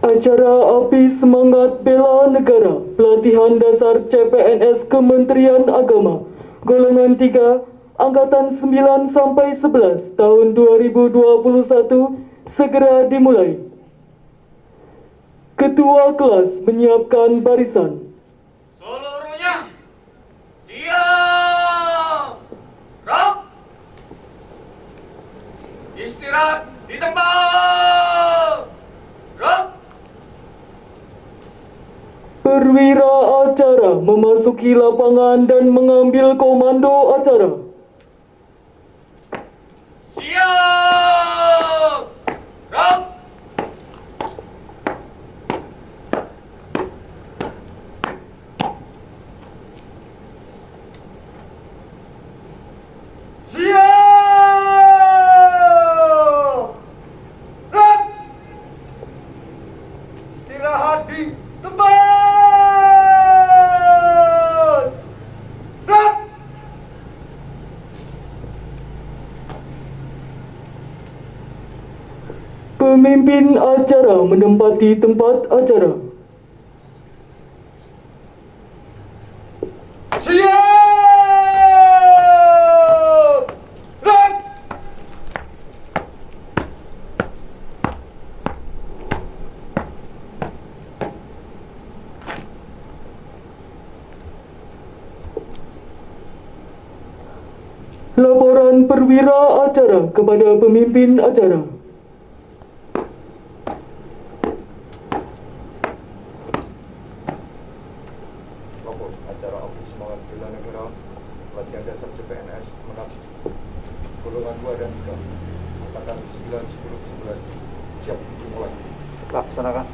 Acara Api Semangat Bela Negara Pelatihan Dasar CPNS Kementerian Agama Golongan 3 Angkatan 9 sampai 11 tahun 2021 segera dimulai. Ketua kelas menyiapkan barisan. Seluruhnya siap. Gerak. Istirahat di tempat. Gerak. Perwira acara memasuki lapangan dan mengambil komando acara. Siap. Gerak. Siap. Gerak. Istirahat di tempat. Gerak. Pemimpin acara menempati tempat acara. Siap. Gerak. Laporan perwira acara kepada pemimpin acara. Lapor acara Api Semangat Bela Negara Pelatihan Dasar CPNS Menat Golongan 2 dan 3 Angkatan 9, 10, 11 siap dimulai. Laksanakan.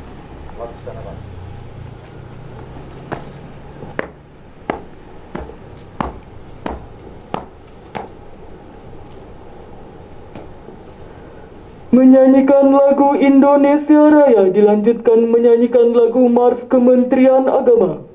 Menyanyikan lagu Indonesia Raya dilanjutkan menyanyikan lagu Mars Kementerian Agama.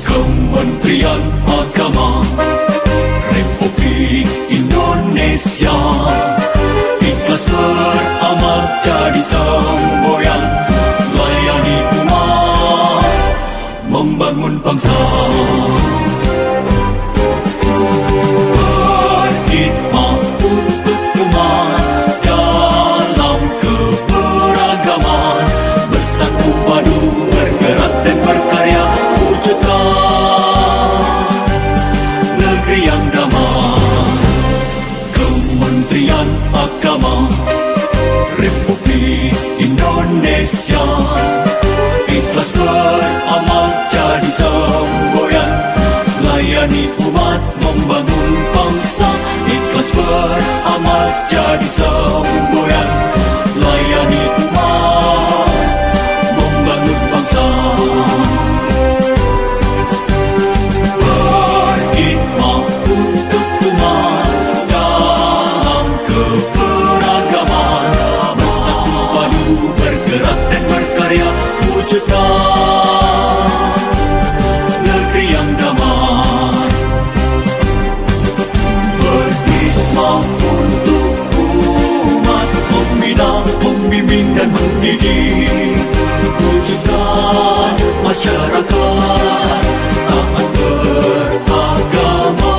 Kementerian Agama Republik Indonesia ikhlas beramal jadi semboyan, layani umat, membangun bangsa. Berkhidmat untuk umat dalam keberadaan jadi semboyan, layani umat, membangun bangsa. Berkhidmat untuk umat dalam keberagaman, bersatu padu bergerak dan berkarya, wujudkan negeri yang damai. Berkhidmat untuk umat, membina, membimbing dan mendidik, wujudkan masyarakat taat beragama,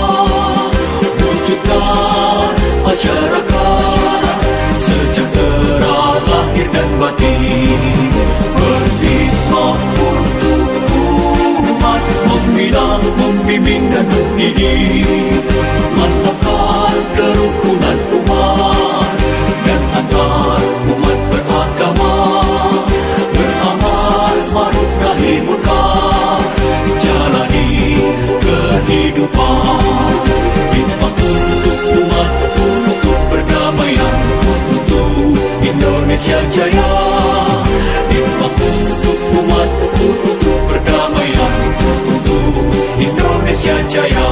wujudkan masyarakat sejahtera lahir dan batin. Berkhidmat untuk umat, membina, membimbing dan mendidik, mantapkan kerukunan umat dan antar umat beragama, beramal ma'ruf nahi munkar, jalani kehidupan. Khidmat untuk umat, untuk perdamaian, untuk Indonesia Jaya. Khidmat untuk umat, untuk perdamaian, untuk Indonesia Jaya.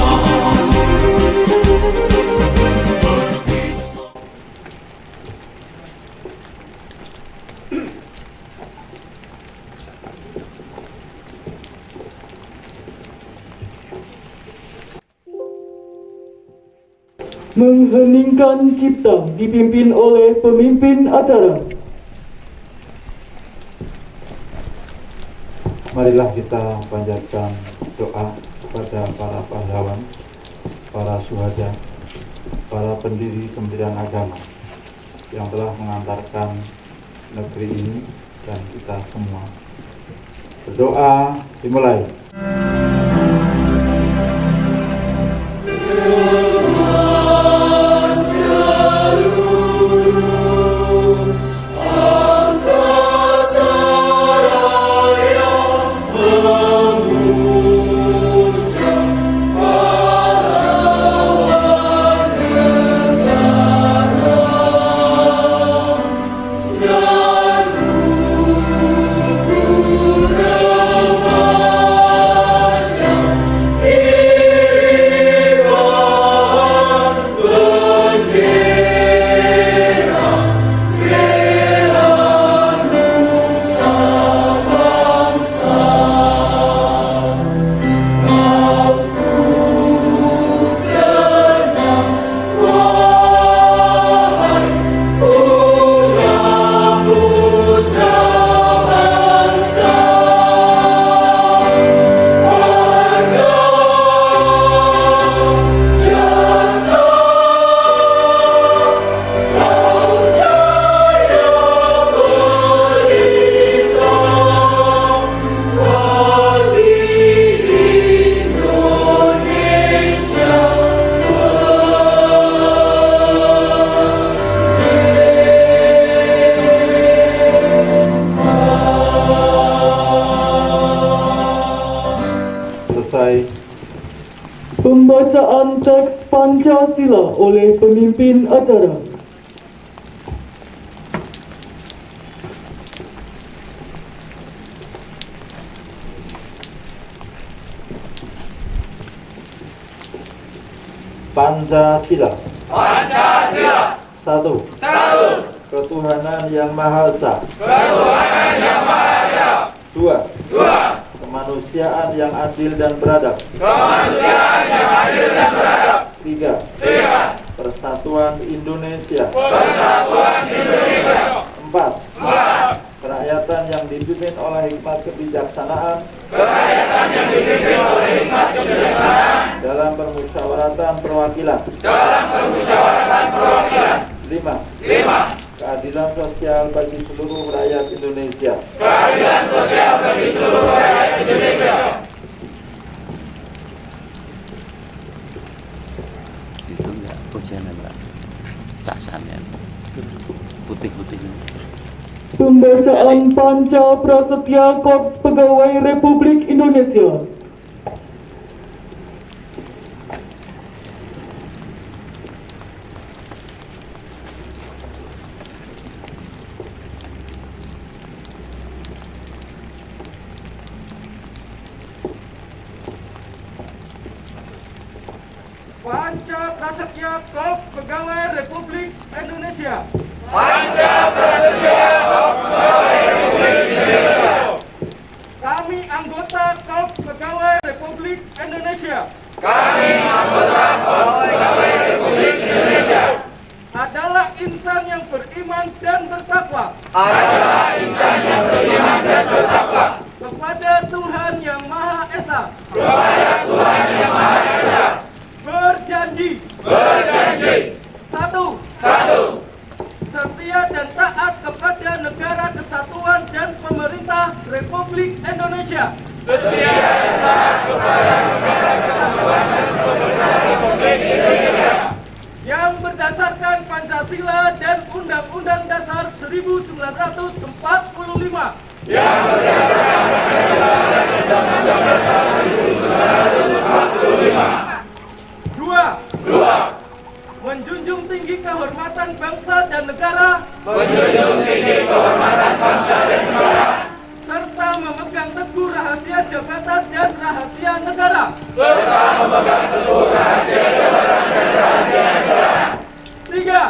Mengheningkan cipta dipimpin oleh pemimpin acara. Marilah kita panjatkan doa kepada para pahlawan, para syuhada, para pendiri Kementerian Agama yang telah mengantarkan negeri ini dan kita semua. Berdoa dimulai. Pembacaan teks Pancasila oleh pemimpin acara. Pancasila. Pancasila. 1. Ketuhanan yang Maha Esa. Ketuhanan yang Maha Esa. 2. Kemanusiaan yang adil dan beradab. Kemanusiaan yang adil dan beradab. 3. 3. Persatuan Indonesia. Persatuan Indonesia. 4. Kerakyatan yang dipimpin oleh hikmat kebijaksanaan. Kerakyatan yang dipimpin oleh hikmat kebijaksanaan. Dalam permusyawaratan perwakilan. Dalam permusyawaratan perwakilan. 5. Keadilan sosial bagi seluruh rakyat Indonesia. Keadilan sosial bagi seluruh rakyat Indonesia. Itu enggak hujannya mbak, casannya putih-putih. Pembacaan Panca Prasetya Korps Pegawai Republik Indonesia. Panca Prasetya Korps Pegawai Republik Indonesia. Panca Prasetya Korps Pegawai Republik Indonesia. Kami anggota Korps Pegawai Republik Indonesia. Kami anggota Korps Pegawai Republik Indonesia. Adalah insan yang beriman dan bertakwa. Adalah insan yang beriman dan bertakwa. Kepada Tuhan Yang Maha Esa. Kepada Tuhan Yang Maha Esa. Berjanji. Berjanji. Satu. Setia dan taat kepada Negara Kesatuan dan Pemerintah Republik Indonesia. Setia dan taat kepada Negara Kesatuan dan Pemerintah Republik Indonesia. Yang berdasarkan Pancasila dan Undang-Undang Dasar 1945. Yang berdasarkan Pancasila dan Undang-Undang Dasar 1945. Dua. Menjunjung tinggi kehormatan bangsa dan negara. Menjunjung tinggi kehormatan bangsa dan negara. Serta memegang teguh rahasia jabatan dan rahasia negara. Serta memegang teguh rahasia jabatan dan rahasia negara. Tiga.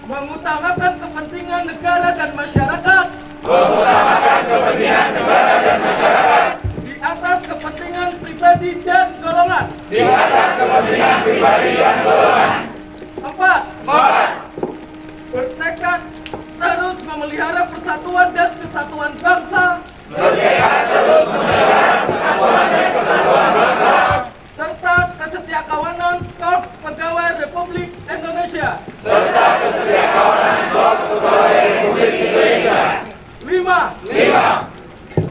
Mengutamakan kepentingan negara dan masyarakat. Mengutamakan kepentingan negara dan masyarakat. Di atas kepentingan pribadi dan golongan. Di atas kepentingan pribadi dan golongan. 4. Bertekad terus memelihara persatuan dan kesatuan bangsa. Bertekad terus memelihara persatuan dan kesatuan bangsa. Serta kesetiakawanan Korps Pegawai Republik Indonesia. Serta kesetiakawanan Korps Pegawai Republik Indonesia. 5.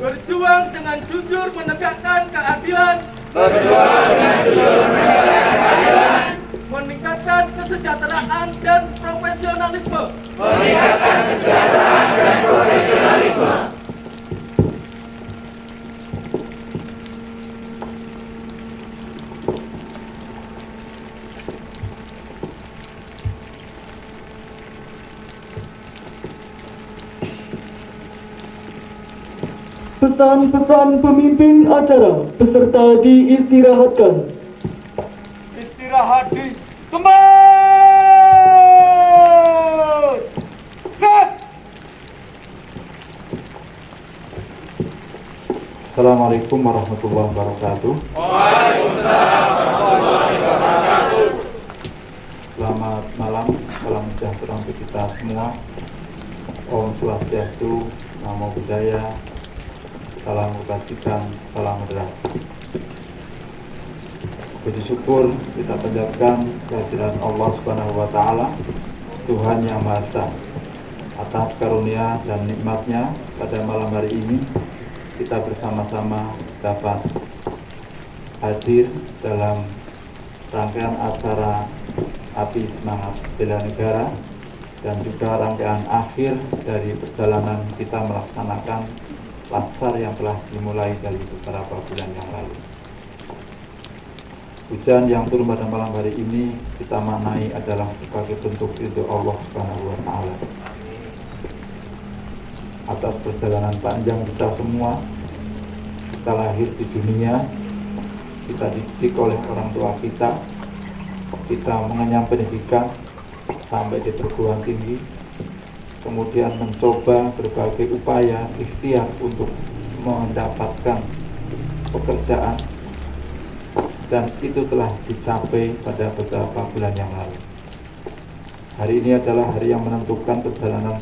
Berjuang dengan jujur menegakkan keadilan. Berjuang dengan jujur menegakkan keadilan. Meningkatkan kesejahteraan dan profesionalisme. Meningkatkan kesejahteraan dan profesionalisme. Pesan-pesan pemimpin acara, peserta diistirahatkan. Istirahat di tempat. Assalamualaikum warahmatullahi wabarakatuh. Waalaikumsalam warahmatullahi wabarakatuh. Selamat malam, salam sejahtera untuk kita semua. Om Swastiastu, Namo Buddhaya, salam kebajikan, salam moderasi. Puji syukur kita panjatkan kehadiran Allah Subhanahu wa Ta'ala, Tuhan Yang Maha Esa, atas karunia dan nikmatnya pada malam hari ini kita bersama-sama dapat hadir dalam rangkaian acara Api Semangat Bela Negara dan juga rangkaian akhir dari perjalanan kita melaksanakan Laskar yang telah dimulai dari beberapa bulan yang lalu. Hujan yang turun pada malam hari ini kita maknai adalah sebagai bentuk ridho Allah Subhanahu wa Ta'ala atas perjalanan panjang kita semua. Kita lahir di dunia, kita dididik oleh orang tua kita mengenyam pendidikan sampai di perguruan tinggi, kemudian mencoba berbagai upaya ikhtiar untuk mendapatkan pekerjaan, dan itu telah dicapai pada beberapa bulan yang lalu. Hari ini adalah hari yang menentukan perjalanan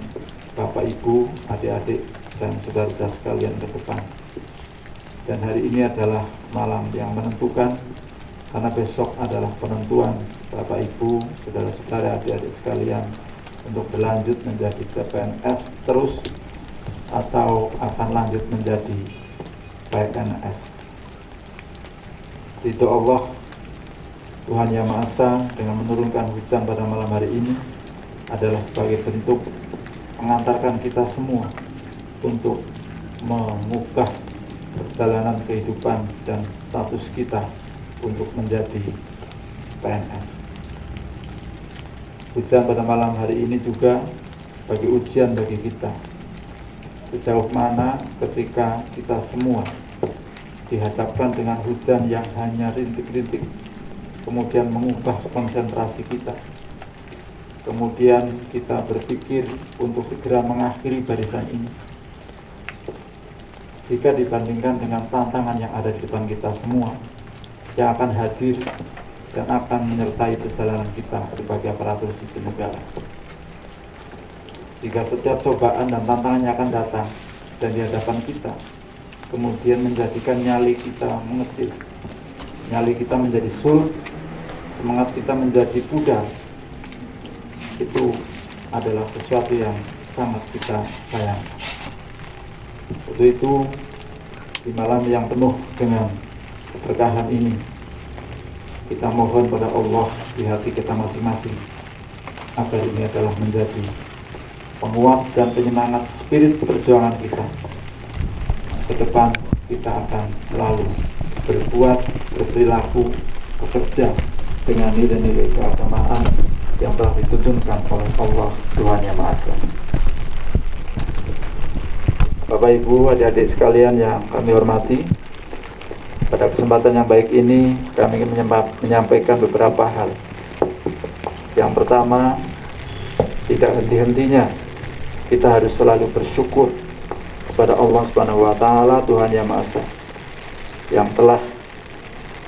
Bapak Ibu, adik-adik, dan saudara-saudara sekalian ke depan. Dan hari ini adalah malam yang menentukan, karena besok adalah penentuan Bapak Ibu, saudara-saudara, adik-adik sekalian untuk berlanjut menjadi CPNS terus atau akan lanjut menjadi PNS. Ridho Allah Tuhan Yang Maha Esa dengan menurunkan hujan pada malam hari ini adalah sebagai bentuk mengantarkan kita semua untuk mengubah perjalanan kehidupan dan status kita untuk menjadi PNS. Hujan pada malam hari ini juga bagi ujian bagi kita. Sejauh mana ketika kita semua dihadapkan dengan hujan yang hanya rintik-rintik, kemudian mengubah konsentrasi kita, kemudian kita berpikir untuk segera mengakhiri barisan ini. Jika dibandingkan dengan tantangan yang ada di depan kita semua, yang akan hadir dan akan menyertai perjalanan kita sebagai aparatur sipil negara. Jika setiap cobaan dan tantangannya akan datang dan di hadapan kita, kemudian menjadikan nyali kita mengecil, nyali kita menjadi surut, semangat kita menjadi pudar, itu adalah sesuatu yang sangat kita sayangkan. Untuk itu, di malam yang penuh dengan keberkahan ini, kita mohon pada Allah di hati kita masing-masing agar ini adalah menjadi penguat dan penyemangat spirit perjuangan kita. Ke depan kita akan selalu berbuat, berperilaku, bekerja dengan nilai-nilai keagamaan yang telah dituntunkan oleh Allah Tuhan Yang Maha Esa. Bapak Ibu, adik-adik sekalian yang kami hormati, pada kesempatan yang baik ini kami ingin menyampaikan beberapa hal. Yang pertama, tidak henti-hentinya kita harus selalu bersyukur kepada Allah Subhanahu wa Ta'ala, Tuhan Yang Maha Esa, yang telah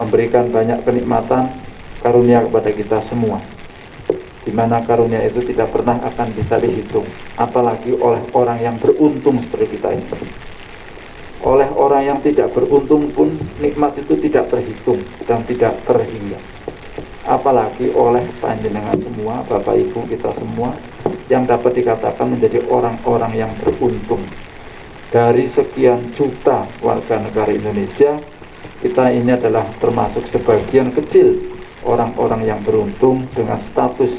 memberikan banyak kenikmatan karunia kepada kita semua, di mana karunia itu tidak pernah akan bisa dihitung, apalagi oleh orang yang beruntung seperti kita ini. Oleh orang yang tidak beruntung pun nikmat itu tidak terhitung dan tidak terhingga, apalagi oleh panjenengan semua, Bapak Ibu kita semua, yang dapat dikatakan menjadi orang-orang yang beruntung. Dari sekian juta warga negara Indonesia, kita ini adalah termasuk sebagian kecil orang-orang yang beruntung dengan status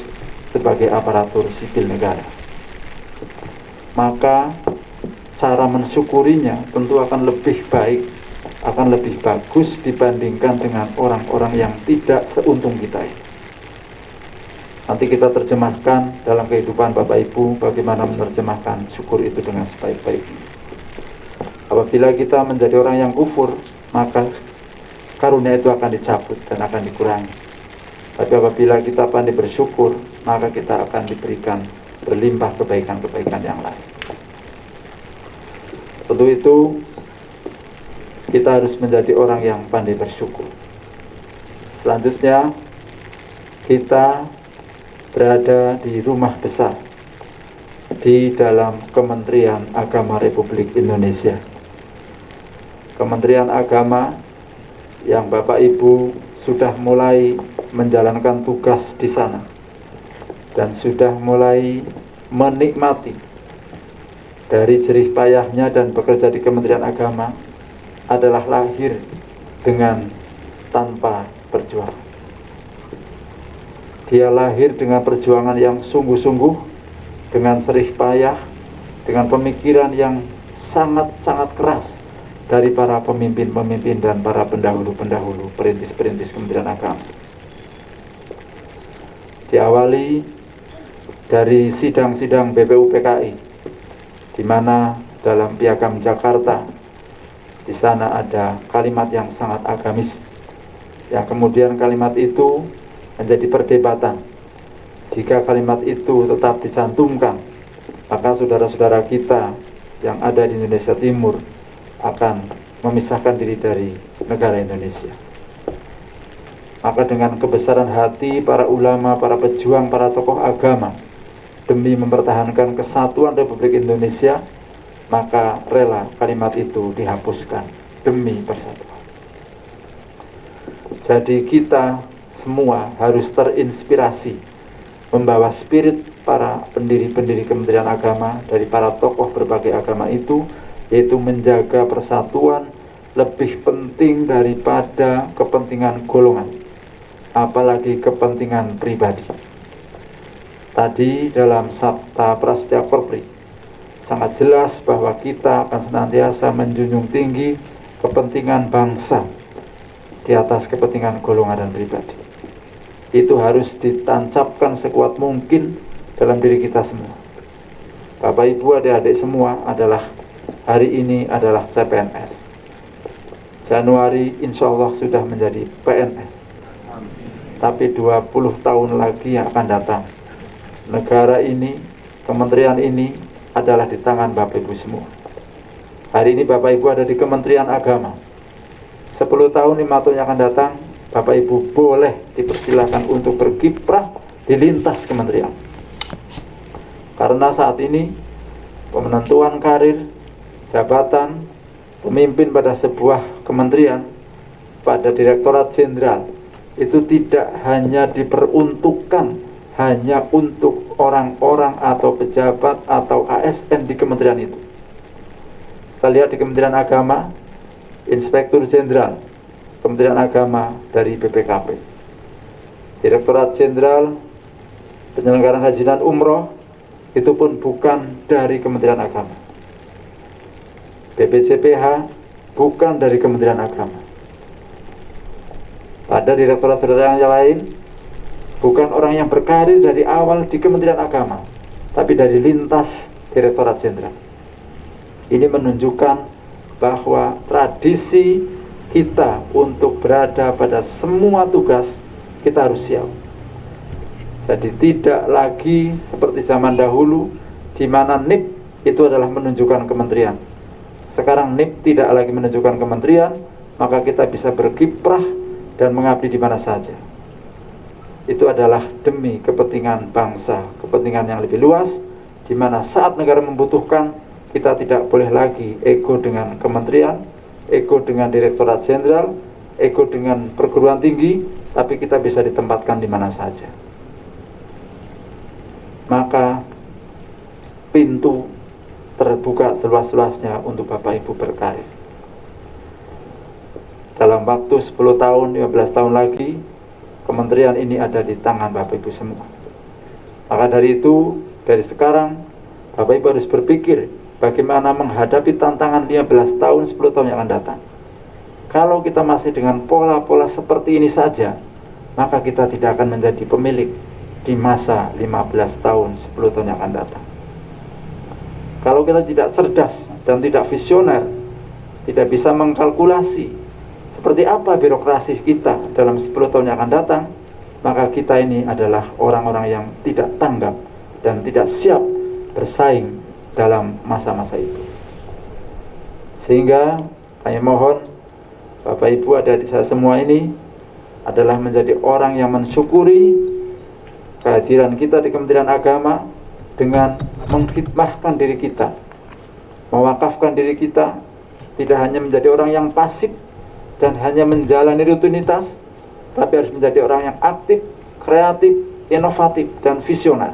sebagai aparatur sipil negara. Maka cara mensyukurinya tentu akan lebih baik, akan lebih bagus dibandingkan dengan orang-orang yang tidak seuntung kita ini. Nanti kita terjemahkan dalam kehidupan Bapak Ibu bagaimana menerjemahkan syukur itu dengan sebaik-baiknya. Apabila kita menjadi orang yang kufur, maka karunia itu akan dicabut dan akan dikurangi. Tapi apabila kita pandai bersyukur, maka kita akan diberikan berlimpah kebaikan-kebaikan yang lain. Untuk itu, kita harus menjadi orang yang pandai bersyukur. Selanjutnya, kita berada di rumah besar di dalam Kementerian Agama Republik Indonesia. Kementerian Agama yang Bapak Ibu sudah mulai menjalankan tugas di sana dan sudah mulai menikmati dari jerih payahnya dan bekerja di Kementerian Agama adalah lahir dengan tanpa perjuangan. Dia lahir dengan perjuangan yang sungguh-sungguh, dengan jerih payah, dengan pemikiran yang sangat-sangat keras dari para pemimpin-pemimpin dan para pendahulu-pendahulu, perintis-perintis Kementerian Agama. Diawali dari sidang-sidang BPUPKI, di mana dalam Piagam Jakarta, di sana ada kalimat yang sangat agamis, yang kemudian kalimat itu menjadi perdebatan. Jika kalimat itu tetap dicantumkan, maka saudara-saudara kita yang ada di Indonesia Timur akan memisahkan diri dari negara Indonesia. Maka dengan kebesaran hati para ulama, para pejuang, para tokoh agama demi mempertahankan kesatuan Republik Indonesia, maka rela kalimat itu dihapuskan demi persatuan. Jadi kita semua harus terinspirasi membawa spirit para pendiri-pendiri Kementerian Agama dari para tokoh berbagai agama itu, yaitu menjaga persatuan lebih penting daripada kepentingan golongan, apalagi kepentingan pribadi. Tadi dalam Sabta Prasetya Korpri sangat jelas bahwa kita akan senantiasa menjunjung tinggi kepentingan bangsa di atas kepentingan golongan dan pribadi. Itu harus ditancapkan sekuat mungkin dalam diri kita semua. Bapak Ibu, adik-adik semua adalah hari ini adalah CPNS. Januari insya Allah sudah menjadi PNS. tapi 20 tahun lagi yang akan datang, negara ini, kementerian ini adalah di tangan Bapak Ibu semua. Hari ini Bapak Ibu ada di Kementerian Agama. 10 tahun, 5 tahun yang akan datang, Bapak Ibu boleh dipersilakan untuk berkiprah di lintas kementerian. Karena saat ini penentuan karir, jabatan, pemimpin pada sebuah kementerian, pada Direktorat Jenderal, itu tidak hanya diperuntukkan hanya untuk orang-orang atau pejabat atau ASN di kementerian itu. Kita lihat di Kementerian Agama, Inspektur Jenderal Kementerian Agama dari BPKP, Direktorat Jenderal Penyelenggaraan Haji dan Umroh, itu pun bukan dari Kementerian Agama. BPJPH bukan dari Kementerian Agama. Pada direktorat-direktorat yang lain, bukan orang yang berkarir dari awal di Kementerian Agama, tapi dari lintas Direktorat Jenderal. Ini menunjukkan bahwa tradisi kita untuk berada pada semua tugas, kita harus siap. Jadi tidak lagi seperti zaman dahulu, di mana NIP itu adalah menunjukkan kementerian. Sekarang NIP tidak lagi menunjukkan kementerian, maka kita bisa berkiprah dan mengabdi di mana saja. Itu adalah demi kepentingan bangsa, kepentingan yang lebih luas, di mana saat negara membutuhkan, kita tidak boleh lagi ego dengan kementerian, ego dengan Direktorat Jenderal, ego dengan perguruan tinggi, tapi kita bisa ditempatkan di mana saja. Maka pintu terbuka seluas-luasnya untuk Bapak Ibu berkarir. Dalam waktu 10 tahun, 15 tahun lagi, kementerian ini ada di tangan Bapak Ibu semua. Maka dari itu, dari sekarang, Bapak Ibu harus berpikir bagaimana menghadapi tantangan 15 tahun, 10 tahun yang akan datang. Kalau kita masih dengan pola-pola seperti ini saja, maka kita tidak akan menjadi pemilik di masa 15 tahun, 10 tahun yang akan datang. Kalau kita tidak cerdas dan tidak visioner, tidak bisa mengkalkulasi seperti apa birokrasi kita dalam 10 tahun yang akan datang, maka kita ini adalah orang-orang yang tidak tanggap dan tidak siap bersaing dalam masa-masa itu. Sehingga kami mohon Bapak Ibu ada di saya semua ini adalah menjadi orang yang mensyukuri kehadiran kita di Kementerian Agama dengan mengkhidmahkan diri kita, mewakafkan diri kita, tidak hanya menjadi orang yang pasif dan hanya menjalani rutinitas, tapi harus menjadi orang yang aktif, kreatif, inovatif, dan visioner.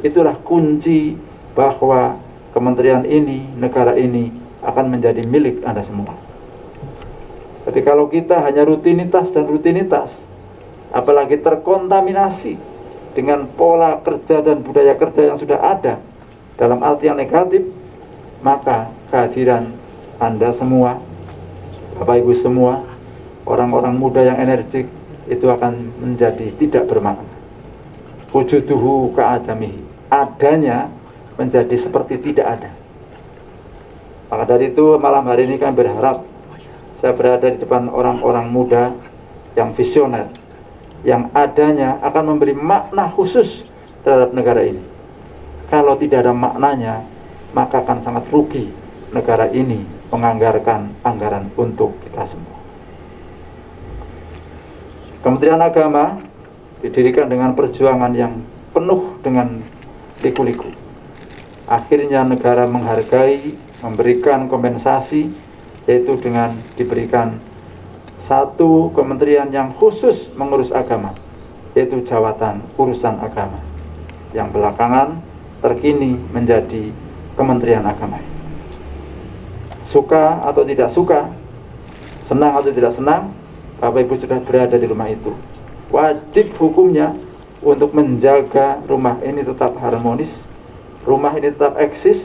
Itulah kunci bahwa kementerian ini, negara ini akan menjadi milik Anda semua. Tapi kalau kita hanya rutinitas dan rutinitas, apalagi terkontaminasi dengan pola kerja dan budaya kerja yang sudah ada dalam arti yang negatif, maka kehadiran Anda semua, Bapak Ibu semua, orang-orang muda yang energik, itu akan menjadi tidak bermakna. Wujuduhu ka'adamihi, adanya menjadi seperti tidak ada. Maka dari itu malam hari ini kami berharap saya berada di depan orang-orang muda yang visioner, yang adanya akan memberi makna khusus terhadap negara ini. Kalau tidak ada maknanya, maka akan sangat rugi negara ini menganggarkan anggaran untuk kita semua. Kementerian Agama didirikan dengan perjuangan yang penuh dengan liku-liku. Akhirnya negara menghargai, memberikan kompensasi, yaitu dengan diberikan satu kementerian yang khusus mengurus agama, yaitu jawatan urusan agama, yang belakangan terkini menjadi Kementerian Agama. Suka atau tidak suka, senang atau tidak senang, Bapak Ibu sudah berada di rumah itu. Wajib hukumnya untuk menjaga rumah ini tetap harmonis, rumah ini tetap eksis,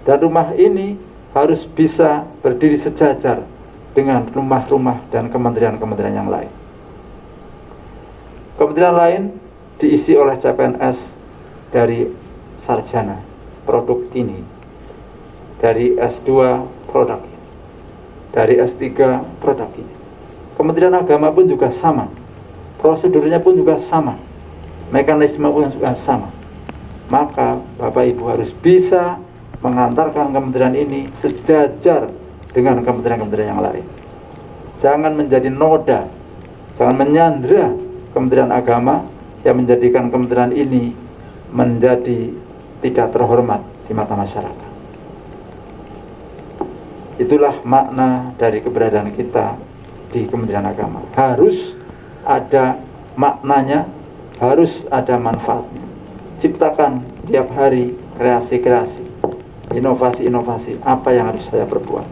dan rumah ini harus bisa berdiri sejajar dengan rumah-rumah dan kementerian-kementerian yang lain. Kementerian lain diisi oleh CPNS dari sarjana produk ini, dari S2 produk ini, dari S3 produk ini. Kementerian Agama pun juga sama. prosedurnya pun juga sama, mekanisme pun juga sama. Maka Bapak Ibu harus bisa mengantarkan kementerian ini sejajar dengan kementerian-kementerian yang lain. Jangan menjadi noda, jangan menyandera Kementerian Agama yang menjadikan kementerian ini menjadi tidak terhormat di mata masyarakat. Itulah makna dari keberadaan kita di Kementerian Agama. Harus ada maknanya, harus ada manfaatnya. Ciptakan tiap hari kreasi-kreasi, inovasi-inovasi apa yang harus saya perbuat.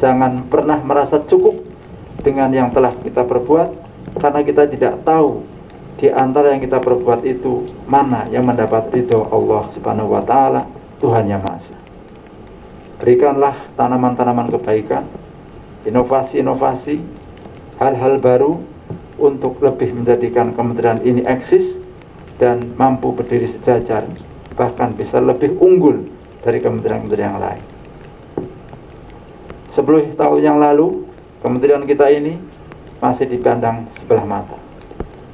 Jangan pernah merasa cukup dengan yang telah kita perbuat, karena kita tidak tahu di antara yang kita perbuat itu mana yang mendapat ridho Allah Subhanahu wa Ta'ala, Tuhan Yang Maha Esa. Berikanlah tanaman-tanaman kebaikan, inovasi-inovasi, hal-hal baru untuk lebih menjadikan kementerian ini eksis dan mampu berdiri sejajar, bahkan bisa lebih unggul dari kementerian-kementerian yang lain. 10 tahun yang lalu, kementerian kita ini masih dipandang sebelah mata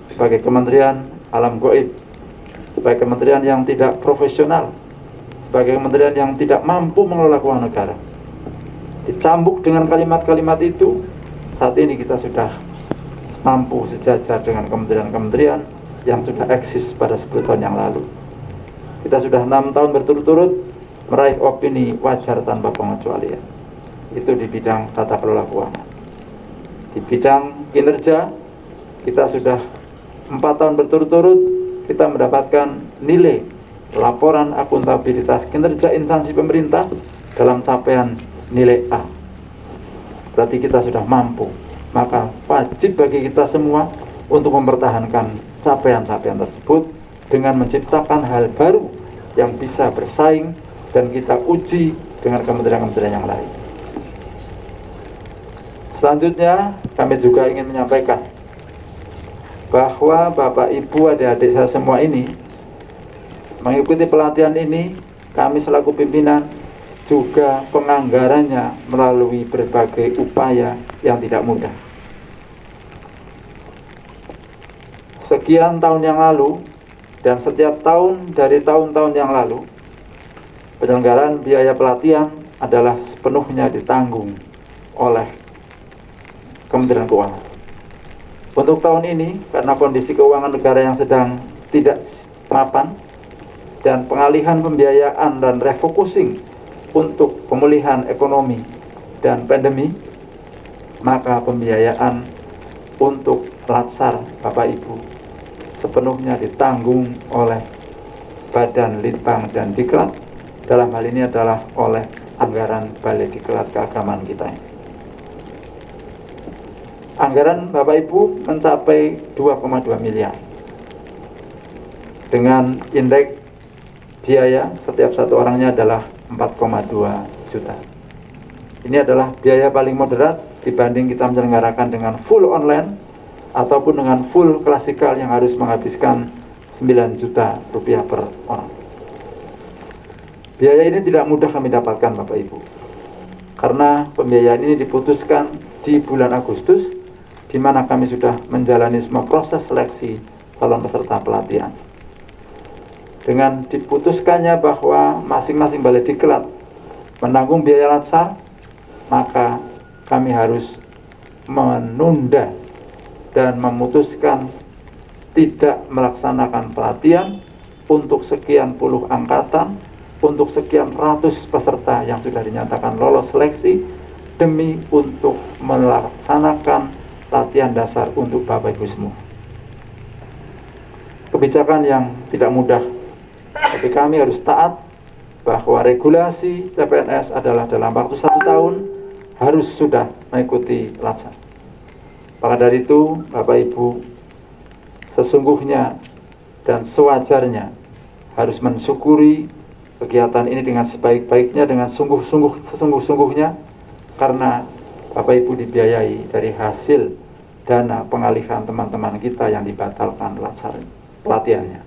sebagai kementerian alam gaib, sebagai kementerian yang tidak profesional, sebagai kementerian yang tidak mampu mengelola keuangan negara. Dicambuk dengan kalimat-kalimat itu, saat ini kita sudah mampu sejajar dengan kementerian-kementerian yang sudah eksis pada 10 tahun yang lalu. Kita sudah 6 tahun berturut-turut meraih opini wajar tanpa pengecualian. Itu di bidang tata kelola keuangan. Di bidang kinerja, kita sudah 4 tahun berturut-turut kita mendapatkan nilai laporan akuntabilitas kinerja instansi pemerintah dalam capaian nilai A. Berarti kita sudah mampu. Maka wajib bagi kita semua untuk mempertahankan capaian-capaian tersebut dengan menciptakan hal baru yang bisa bersaing dan kita uji dengan kementerian-kementerian yang lain. Selanjutnya, kami juga ingin menyampaikan bahwa Bapak Ibu adik-adik saya semua ini mengikuti pelatihan ini, kami selaku pimpinan juga penganggarannya melalui berbagai upaya yang tidak mudah. Sekian tahun yang lalu dan setiap tahun dari tahun-tahun yang lalu, penyelenggaraan biaya pelatihan adalah sepenuhnya ditanggung oleh Kementerian Keuangan. Untuk tahun ini, karena kondisi keuangan negara yang sedang tidak mapan dan pengalihan pembiayaan dan refocusing untuk pemulihan ekonomi dan pandemi, maka pembiayaan untuk Latsar Bapak Ibu sepenuhnya ditanggung oleh Badan Litbang dan Diklat. Dalam hal ini adalah oleh anggaran Balai Diklat Keagamaan kita. Anggaran Bapak Ibu mencapai 2,2 miliar dengan indeks biaya setiap satu orangnya adalah 4,2 juta. Ini adalah biaya paling moderat dibanding kita menyelenggarakan dengan full online ataupun dengan full klasikal yang harus menghabiskan 9 juta rupiah per orang. Biaya ini tidak mudah kami dapatkan Bapak Ibu, karena pembiayaan ini diputuskan di bulan Agustus, di mana kami sudah menjalani semua proses seleksi calon peserta pelatihan. Dengan diputuskannya bahwa masing-masing Balai Diklat menanggung biaya Latsar, maka kami harus menunda dan memutuskan tidak melaksanakan pelatihan untuk sekian puluh angkatan, untuk sekian ratus peserta yang sudah dinyatakan lolos seleksi, demi untuk melaksanakan latihan dasar untuk Bapak Ibu semua. Kebijakan yang tidak mudah, tapi kami harus taat bahwa regulasi CPNS adalah dalam waktu 1 tahun harus sudah mengikuti Latsar. Maka dari itu, Bapak Ibu sesungguhnya dan sewajarnya harus mensyukuri kegiatan ini dengan sebaik-baiknya, dengan sesungguh-sungguhnya, karena Bapak Ibu dibiayai dari hasil dana pengalihan teman-teman kita yang dibatalkan Latsar pelatihannya.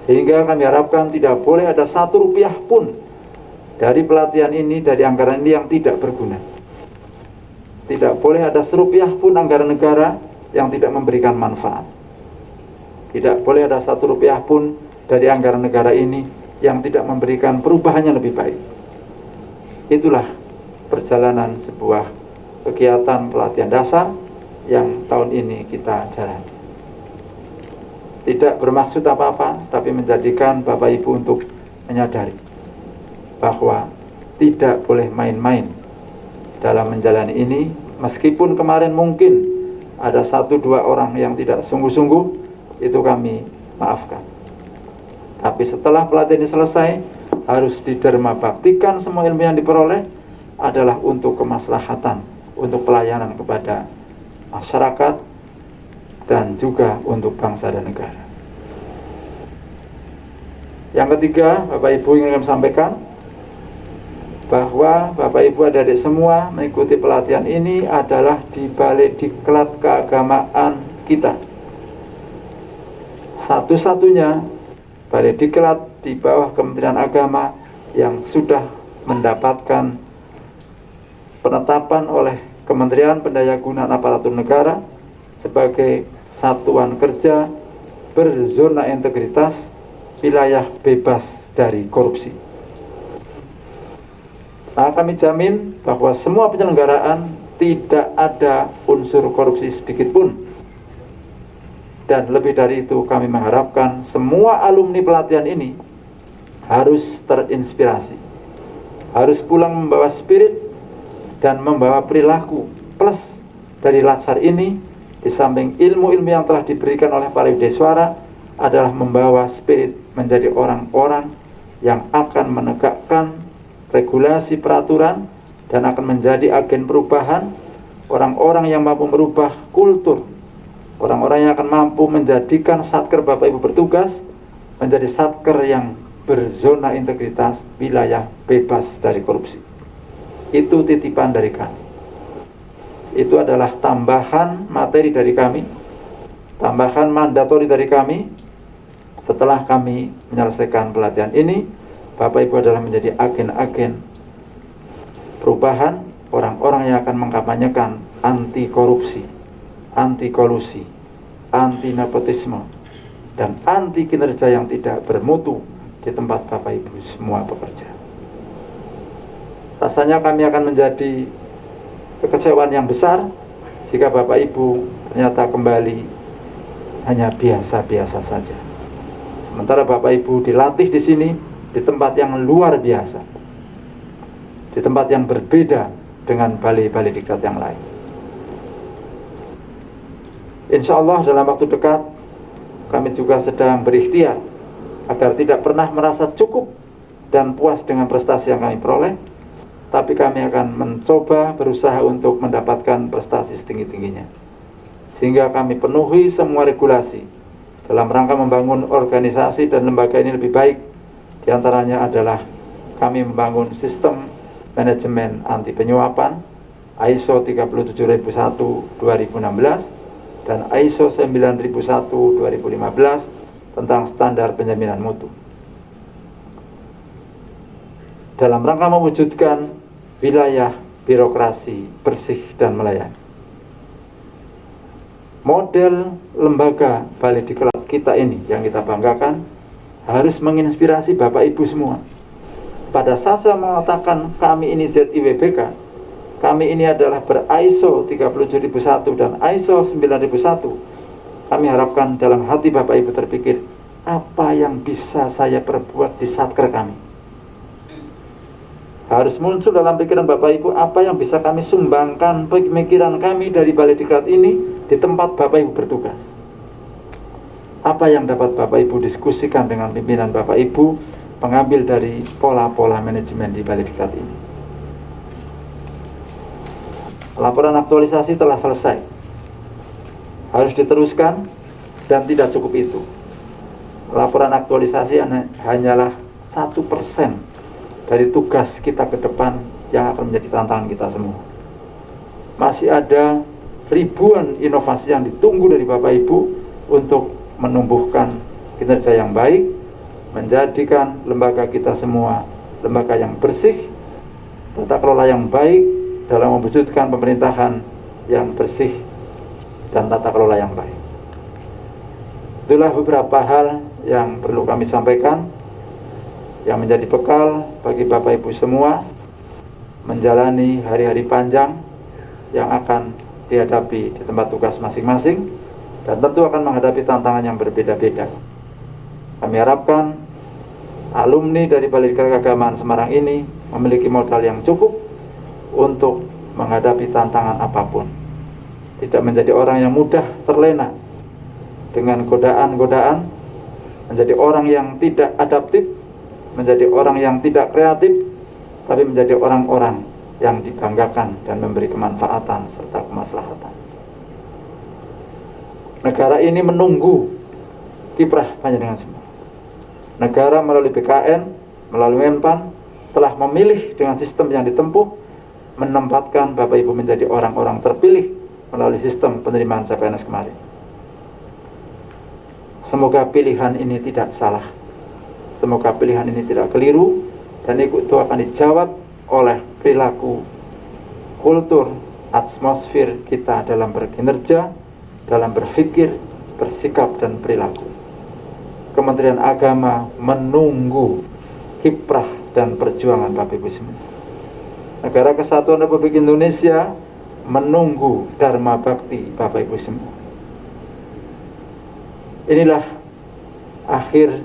Sehingga kami harapkan tidak boleh ada 1 rupiah pun dari pelatihan ini, dari anggaran ini yang tidak berguna. Tidak boleh ada 1 rupiah pun anggaran negara yang tidak memberikan manfaat. Tidak boleh ada 1 rupiah pun dari anggaran negara ini yang tidak memberikan perubahan yang lebih baik. Itulah perjalanan sebuah kegiatan pelatihan dasar yang tahun ini kita jalani. Tidak bermaksud apa-apa, tapi menjadikan Bapak Ibu untuk menyadari bahwa tidak boleh main-main dalam menjalani ini. Meskipun kemarin mungkin ada 1-2 orang yang tidak sungguh-sungguh, itu kami maafkan. Tapi setelah pelatihan ini selesai, harus diderma baktikan semua ilmu yang diperoleh adalah untuk kemaslahatan, untuk pelayanan kepada masyarakat dan juga untuk bangsa dan negara. Yang ketiga, Bapak Ibu ingin kami sampaikan bahwa Bapak Ibu adik-adik semua mengikuti pelatihan ini adalah di balik diklat keagamaan kita. Satu-satunya balik diklat di bawah Kementerian Agama yang sudah mendapatkan penetapan oleh Kementerian Pendayagunaan Aparatur Negara sebagai satuan kerja berzona integritas wilayah bebas dari korupsi. Nah, kami jamin bahwa semua penyelenggaraan tidak ada unsur korupsi sedikit pun. Dan lebih dari itu, kami mengharapkan semua alumni pelatihan ini harus terinspirasi, harus pulang membawa spirit dan membawa perilaku plus dari latsar ini. Di samping ilmu-ilmu yang telah diberikan oleh para yudhishwara adalah membawa spirit menjadi orang-orang yang akan menegakkan regulasi peraturan dan akan menjadi agen perubahan, orang-orang yang mampu merubah kultur, orang-orang yang akan mampu menjadikan satker Bapak Ibu bertugas menjadi satker yang berzona integritas wilayah bebas dari korupsi. Itu titipan dari kami. Itu adalah tambahan materi dari kami, tambahan mandatori dari kami. Setelah kami menyelesaikan pelatihan ini, Bapak Ibu adalah menjadi agen-agen perubahan, orang-orang yang akan mengkampanyekan anti korupsi, anti kolusi, anti nepotisme, dan anti kinerja yang tidak bermutu di tempat Bapak Ibu semua bekerja. Rasanya kami akan menjadi kekecewaan yang besar jika Bapak Ibu ternyata kembali hanya biasa-biasa saja. Sementara Bapak Ibu dilatih di sini di tempat yang luar biasa, di tempat yang berbeda dengan balai-balai diklat yang lain. Insya Allah dalam waktu dekat kami juga sedang berikhtiar agar tidak pernah merasa cukup dan puas dengan prestasi yang kami peroleh, tapi kami akan mencoba berusaha untuk mendapatkan prestasi setinggi-tingginya, sehingga kami penuhi semua regulasi dalam rangka membangun organisasi dan lembaga ini lebih baik. Di antaranya adalah kami membangun sistem manajemen anti penyuapan ISO 37001-2016 dan ISO 9001-2015 tentang standar penjaminan mutu, dalam rangka mewujudkan wilayah birokrasi bersih dan melayani. Model lembaga balai diklat kita ini yang kita banggakan harus menginspirasi Bapak Ibu semua. Pada saat saya mengatakan kami ini ZIWBK, kami ini adalah ber-ISO 37001 dan ISO 9001, kami harapkan dalam hati Bapak Ibu terpikir, apa yang bisa saya perbuat di satker kami? Harus muncul dalam pikiran Bapak Ibu apa yang bisa kami sumbangkan pemikiran kami dari balai diklat ini di tempat Bapak Ibu bertugas. Apa yang dapat Bapak Ibu diskusikan dengan pimpinan Bapak Ibu, mengambil dari pola-pola manajemen di balai diklat ini. Laporan aktualisasi telah selesai, harus diteruskan, dan tidak cukup itu. Laporan aktualisasi hanyalah 1% dari tugas kita ke depan yang akan menjadi tantangan kita semua. Masih ada ribuan inovasi yang ditunggu dari Bapak Ibu untuk menumbuhkan kinerja yang baik, menjadikan lembaga kita semua lembaga yang bersih, tata kelola yang baik dalam mewujudkan pemerintahan yang bersih dan tata kelola yang baik. Itulah beberapa hal yang perlu kami sampaikan, yang menjadi bekal bagi Bapak Ibu semua menjalani hari-hari panjang yang akan dihadapi di tempat tugas masing-masing, dan tentu akan menghadapi tantangan yang berbeda-beda. Kami harapkan alumni dari Balikara Keagamaan Semarang ini memiliki modal yang cukup untuk menghadapi tantangan apapun. Tidak menjadi orang yang mudah terlena dengan godaan-godaan, menjadi orang yang tidak adaptif, menjadi orang yang tidak kreatif, tapi menjadi orang-orang yang dibanggakan dan memberi kemanfaatan serta kemaslahatan. Negara ini menunggu kiprah panjenengan semua. Negara melalui BKN, melalui Menpan, telah memilih dengan sistem yang ditempuh, menempatkan Bapak Ibu menjadi orang-orang terpilih melalui sistem penerimaan CPNS kemarin. Semoga pilihan ini tidak salah, semoga pilihan ini tidak keliru, dan itu akan dijawab oleh perilaku, kultur, atmosfer kita dalam berkinerja, dalam berpikir, bersikap, dan perilaku. Kementerian Agama menunggu kiprah dan perjuangan Bapak Ibu semua. Negara Kesatuan Republik Indonesia menunggu dharma bakti Bapak Ibu semua. Inilah akhir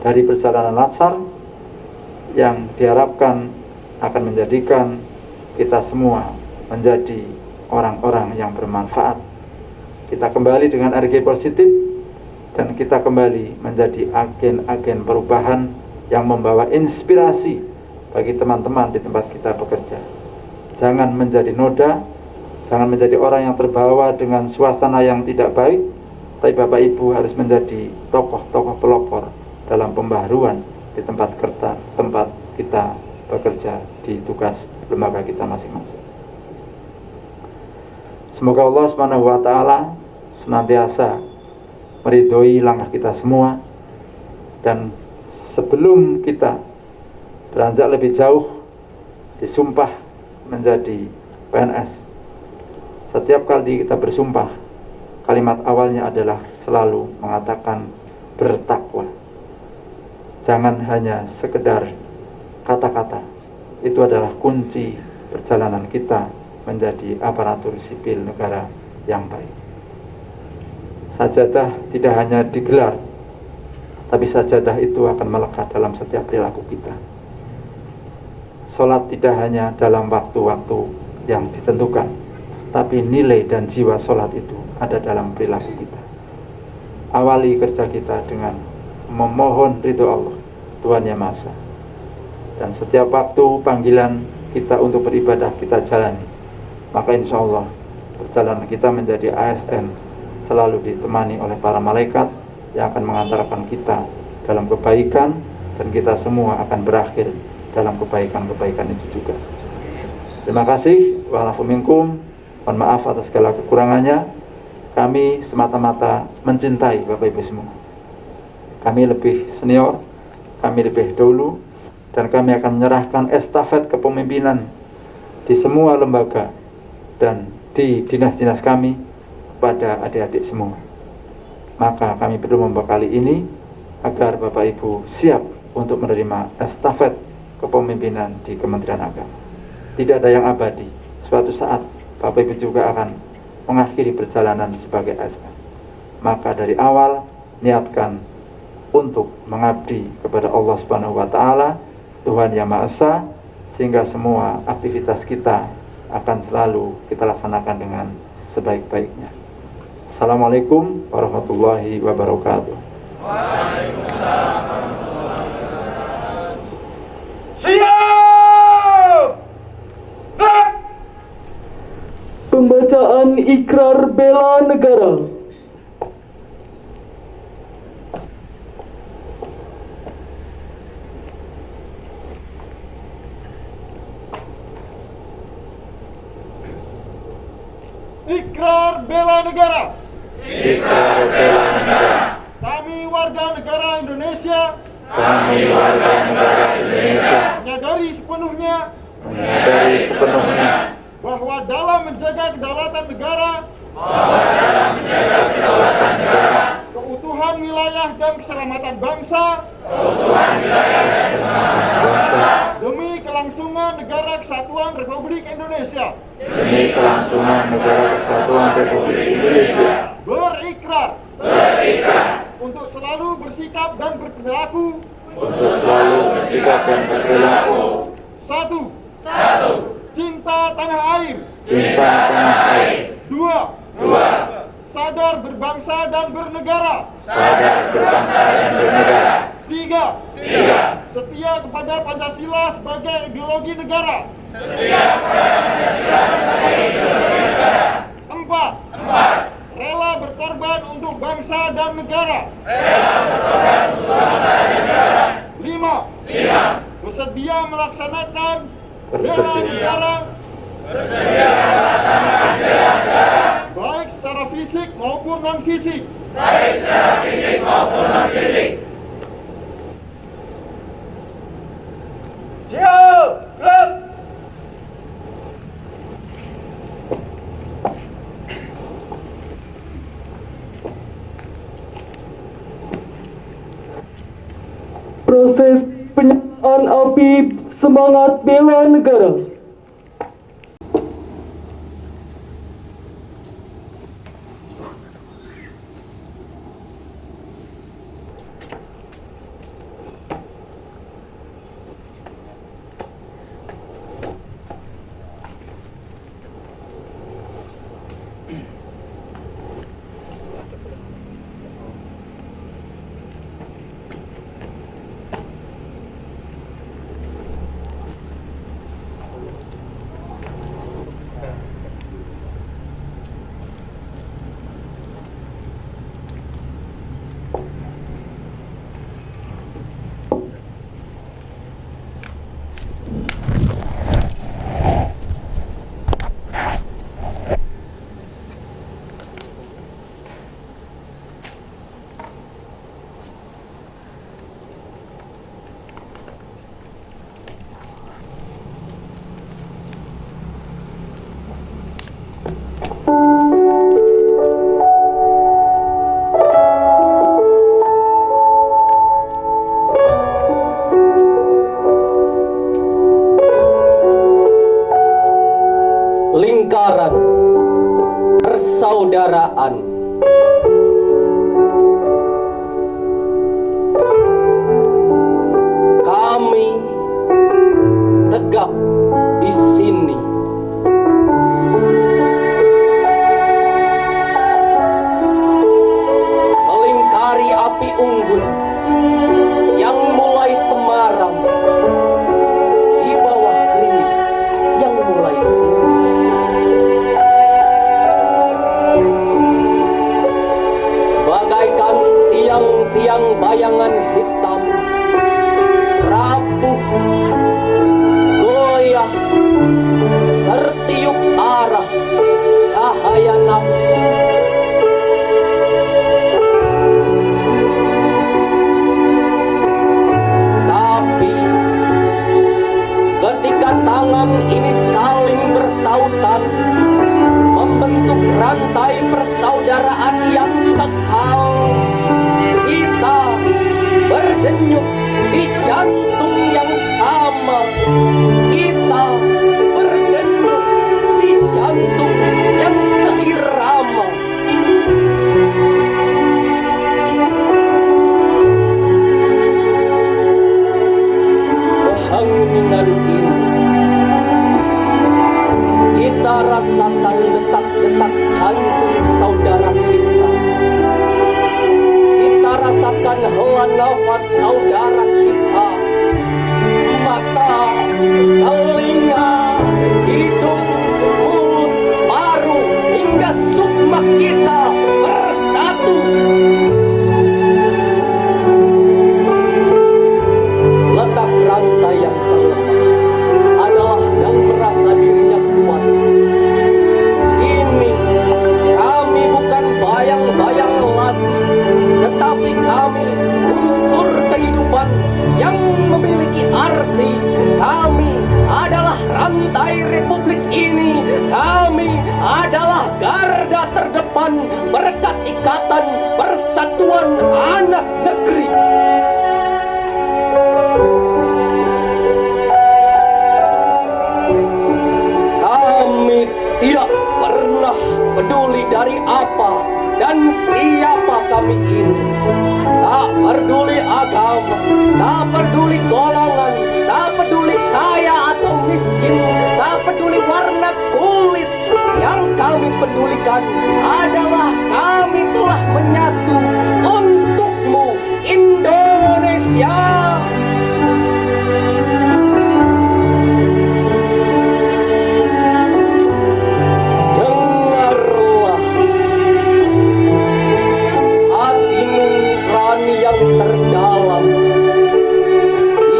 dari perjalanan Latsar yang diharapkan akan menjadikan kita semua menjadi orang-orang yang bermanfaat. Kita kembali dengan energi positif, dan kita kembali menjadi agen-agen perubahan yang membawa inspirasi bagi teman-teman di tempat kita bekerja. Jangan menjadi noda, jangan menjadi orang yang terbawa dengan suasana yang tidak baik, tapi Bapak Ibu harus menjadi tokoh-tokoh pelopor dalam pembaharuan di tempat kita bekerja di tugas lembaga kita masing-masing. Semoga Allah Subhanahu wa Ta'ala senantiasa meridhoi langkah kita semua, dan sebelum kita beranjak lebih jauh disumpah menjadi PNS, setiap kali kita bersumpah, kalimat awalnya adalah selalu mengatakan bertakwa. Jangan hanya sekedar kata-kata. Itu adalah kunci perjalanan kita menjadi aparatur sipil negara yang baik. Sajadah tidak hanya digelar, tapi sajadah itu akan melekat dalam setiap perilaku kita. Sholat tidak hanya dalam waktu-waktu yang ditentukan, tapi nilai dan jiwa sholat itu ada dalam perilaku kita. Awali kerja kita dengan memohon ridho Allah, Tuhan Yang Maha Esa. Dan setiap waktu panggilan kita untuk beribadah kita jalani, maka insya Allah perjalanan kita menjadi ASN selalu ditemani oleh para malaikat yang akan mengantarkan kita dalam kebaikan, dan kita semua akan berakhir dalam kebaikan-kebaikan itu juga. Terima kasih. Wa'alafu minkum. Mohon maaf atas segala kekurangannya. Kami semata-mata mencintai Bapak Ibu semua. Kami lebih senior, kami lebih dahulu, dan kami akan menyerahkan estafet kepemimpinan di semua lembaga dan di dinas-dinas kami pada adik-adik semua. Maka kami perlu membekali ini agar Bapak Ibu siap untuk menerima estafet kepemimpinan di Kementerian Agama. Tidak ada yang abadi. Suatu saat Bapak Ibu juga akan mengakhiri perjalanan sebagai ASN. Maka dari awal niatkan untuk mengabdi kepada Allah Subhanahu wa Ta'ala, Tuhan Yang Maha Esa, sehingga semua aktivitas kita akan selalu kita laksanakan dengan sebaik-baiknya. Assalamualaikum warahmatullahi wabarakatuh. Waalaikumsalam warahmatullahi wabarakatuh. Siap! Gerak! Pembacaan Ikrar Bela Negara. Ikrar bela negara. Ikrar bela negara. Kami warga negara Indonesia Kami warga negara Indonesia menyadari sepenuhnya menyadari sepenuhnya bahwa dalam menjaga kedaulatan negara keutuhan wilayah dan keselamatan bangsa, demi kelangsungan Negara Kesatuan Republik Indonesia, berikrar untuk selalu bersikap dan berperilaku satu, cinta tanah air. Dua, sadar berbangsa dan bernegara. Tiga, setia kepada Pancasila sebagai ideologi negara. Empat, rela berkorban untuk bangsa dan negara. Lima, bersedia melaksanakan bela negara baik secara fisik maupun non fisik. Proses penyalakan api semangat bela negara. Lingkaran persaudaraan. Kami tegak di sini. Melingkari api unggun yang mulai temaram di bawah gerimis yang mulai sinis. Bagaikan tiang-tiang bayangan hitam, rapuh, goyah, tertiup arah cahaya nafsu. Tapi ketika tangan ini saling bertautan, membentuk rantai persaudaraan yang kekal, kita berdenyut di jantung yang sama. Kita berdenyut di jantung yang seirama. Keheningan ini kita rasakan detak-detak jantung saudara kita. Kita rasakan hela nafas saudara kita. Mata, telinga, hidung, mulut, paru, hingga sukma kita bersatu. Letak rantai yang terlemah berkorban berkat Ikatan Persatuan Anak Negeri. Kami tidak pernah peduli dari apa dan siapa kami ini. Tak peduli agama, tak peduli golongan, tak peduli kaya atau miskin, tak peduli warna kulit. Yang kami pedulikan adalah kami telah menyatu untukmu, Indonesia. Dengarlah hati nurani yang terdalam.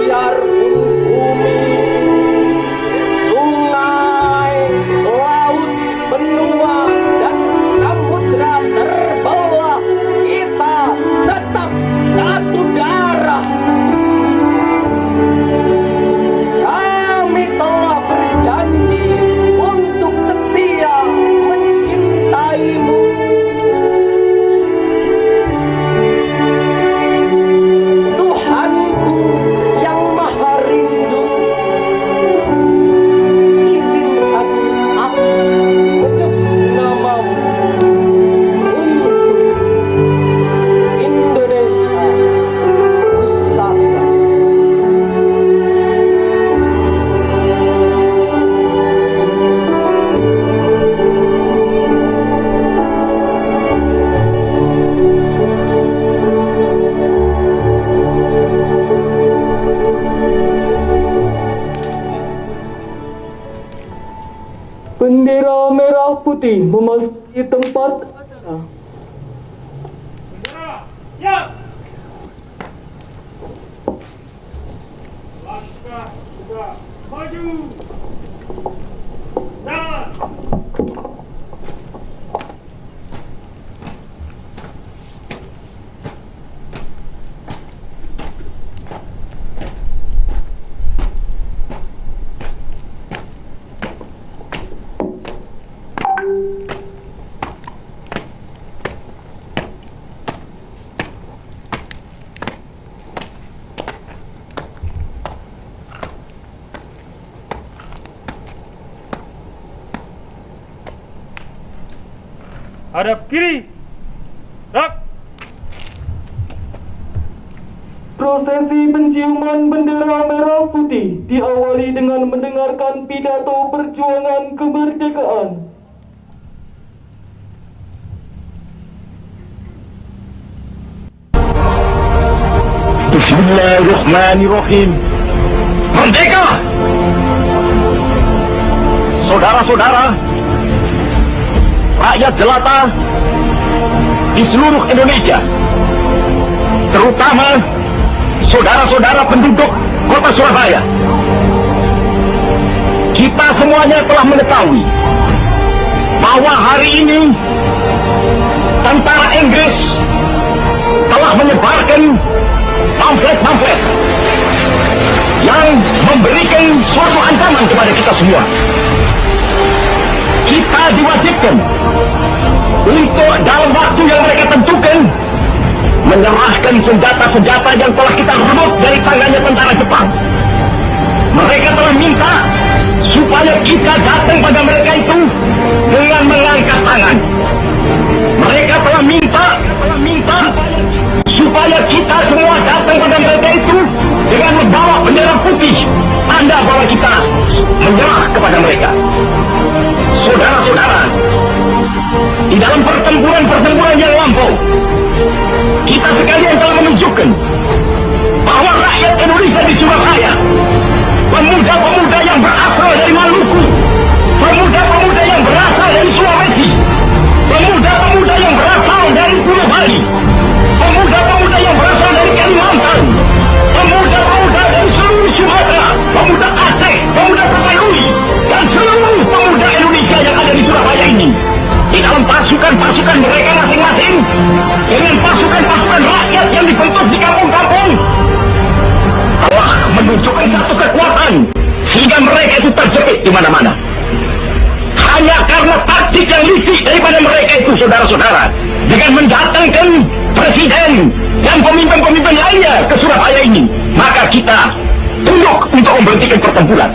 Biarpun bumi, sungai, laut, benua, dan samudra terbelah, kita tetap satu darah. Kami telah berjanji untuk setia mencintaimu. Tuhanku yang maha rindu, izinkan aku menyebut namamu untuk Indonesia Pusaka. Bendera merah putih memasuki tempat acara. Ya. Langkah juga maju. Dan hadap kiri. Rak. Prosesi penciuman bendera merah putih diawali dengan mendengarkan pidato perjuangan kemerdekaan. Bismillahirrahmanirrahim. Merdeka! Saudara-saudara, rakyat jelata di seluruh Indonesia, terutama saudara-saudara penduduk kota Surabaya, kita semuanya telah mengetahui bahwa hari ini tentara Inggris telah menyebarkan pamflet-pamflet yang memberikan suatu ancaman kepada kita semua. Kita diwajibkan untuk dalam waktu yang mereka tentukan menyerahkan senjata-senjata yang telah kita rebut dari tangannya tentara Jepang. Mereka telah minta supaya kita datang pada mereka itu dengan mengangkat tangan. Mereka telah minta supaya kita semua datang pada mereka itu dengan membawa bendera putih, tanda bahwa kita menyerah kepada mereka. Saudara-saudara, di dalam pertempuran yang lampau, kita sekalian telah menunjukkan bahwa rakyat Indonesia di Surabaya, pemuda-pemuda yang berasal dari Maluku, pemuda-pemuda yang berasal dari Sulawesi, pemuda-pemuda yang berasal dari Pulau Bali, pemuda-pemuda yang berasal dari Kalimantan, pemuda-pemuda dari seluruh Sumatera, pemuda Aceh, pemuda Tapanuli, dan seluruh pemuda Indonesia yang ada di Surabaya ini, di dalam pasukan-pasukan mereka masing-masing, dengan pasukan-pasukan rakyat yang dibentuk di kampung-kampung, telah menunjukkan satu kekuatan sehingga mereka itu terjepit di mana-mana. Hanya karena karena taktik yang licik daripada mereka itu, saudara-saudara, dengan mendatangkan presiden dan pemimpin-pemimpin lainnya ke Surabaya ini, maka kita tunduk untuk memberhentikan pertempuran.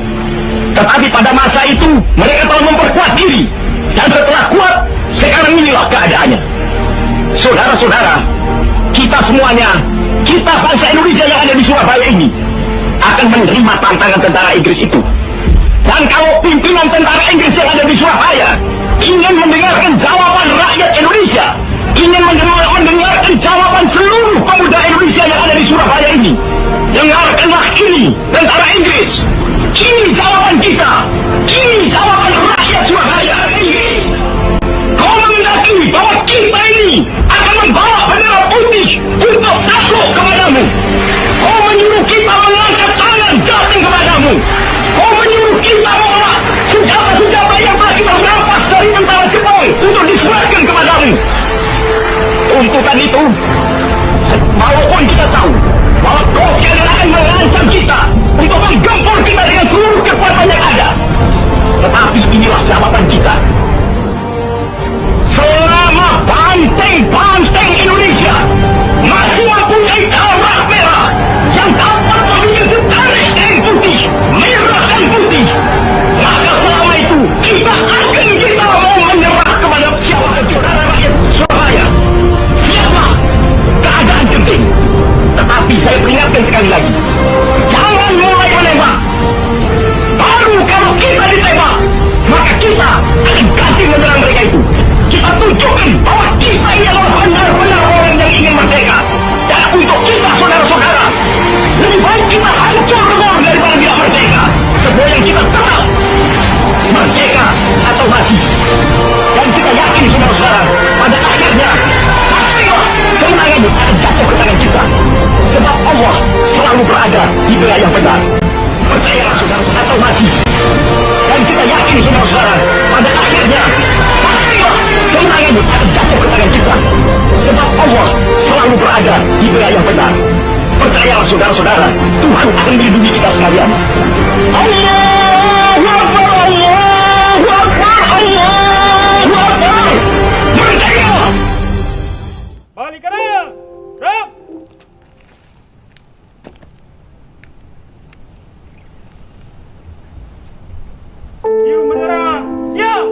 Tetapi pada masa itu mereka telah memperkuat diri, dan setelah kuat, sekarang inilah keadaannya. Saudara-saudara, kita semuanya, kita bangsa Indonesia yang ada di Surabaya ini akan menerima tantangan tentara Inggris itu. Dan kalau pimpinan tentara Inggris yang ada di Surabaya ingin mendengarkan jawaban rakyat Indonesia, ingin mendengarkan jawaban seluruh pemuda Indonesia yang ada di Surabaya ini, dengarkanlah ini tentara Inggris. Ini jawaban kita, ini jawaban rakyat Surabaya. Kau menghendaki bahwa kita ini akan membawa bendera putih untuk takluk kepadamu. Kau menyuruh kita mengangkat tangan datang kepadamu. Kau menyuruh kita membawa senjata-senjata yang telah kita rampas dari tentara Jepang untuk diserahkan kepadamu. Tuntutan itu, walaupun kita tahu bahwa kau akan mengancam kita untuk menggempur kita dengan seluruh kekuatan yang ada, tetapi inilah jawaban kita. Selama banteng-banteng Indonesia masih mempunyai darah merah yang dapat memiliki setarik dan putih, merah dan putih, maka selama itu kita mau menyerah kepada siapa saudara rakyat Surabaya. Siapa? Keadaan genting. Tetapi saya peringatkan sekali lagi, jangan mulai menembak. Baru kalau kita ditembak, maka kita akan ganti menyerang mereka itu. Kita tunjukkan bahwa kita ini adalah benar-benar orang yang ingin merdeka. Dan untuk kita, saudara-saudara, lebih baik kita hancur lebur daripada tidak merdeka. Sebab yang kita tetap merdeka atau mati. Dan kita yakin, saudara-saudara, pada akhirnya pastilah kemenangan akan jatuh ke tangan kita. Sebab Allah selalu berada di pihak yang benar. Percayalah, saudara, atau mati. Dan kita yakin, saudara-saudara, pada akhirnya pastilah kemenangan akan jatuh ke tangan kita. Sebab Allah selalu berada di pihak yang benar. Percayalah, saudara-saudara, Tuhan akan melindungi kita sekalian. Allahu Akbar, Allahu Akbar, Allahu Akbar. Merdeka! Balik kanan! Gerak! Kiu menyerang! Siap!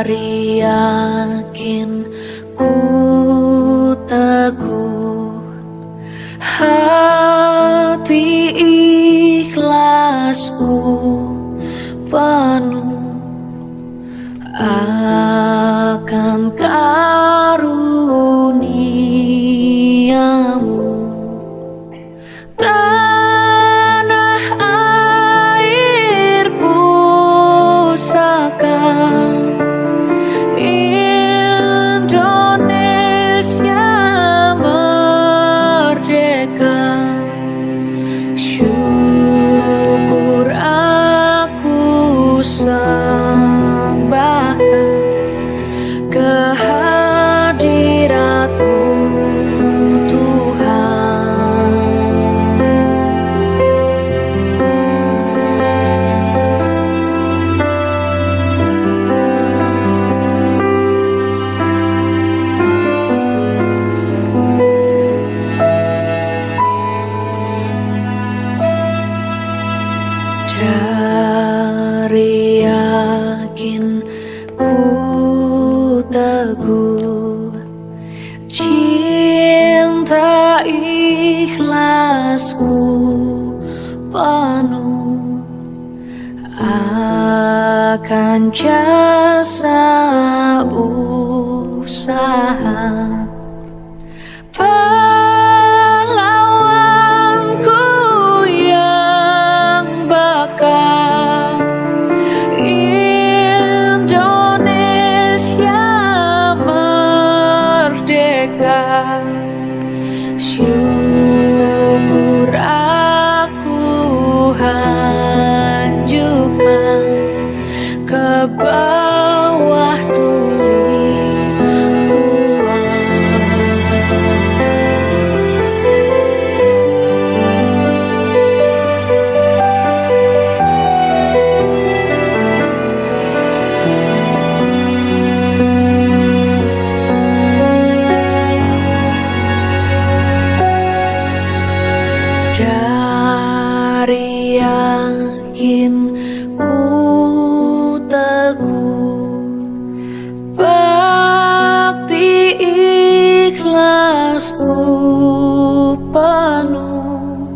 Dari yakin ku teguh, hati ikhlasku penuh akan karuniamu. Tanah air pusaka Indonesia merdeka, syukur aku sembahkan kehadiratmu Tuhan. Dari yakin ku teguh, cinta ikhlasku penuh akan jasa usaha pahlawanku yang bakal dari yakin ku teguh, bakti ikhlasku penuh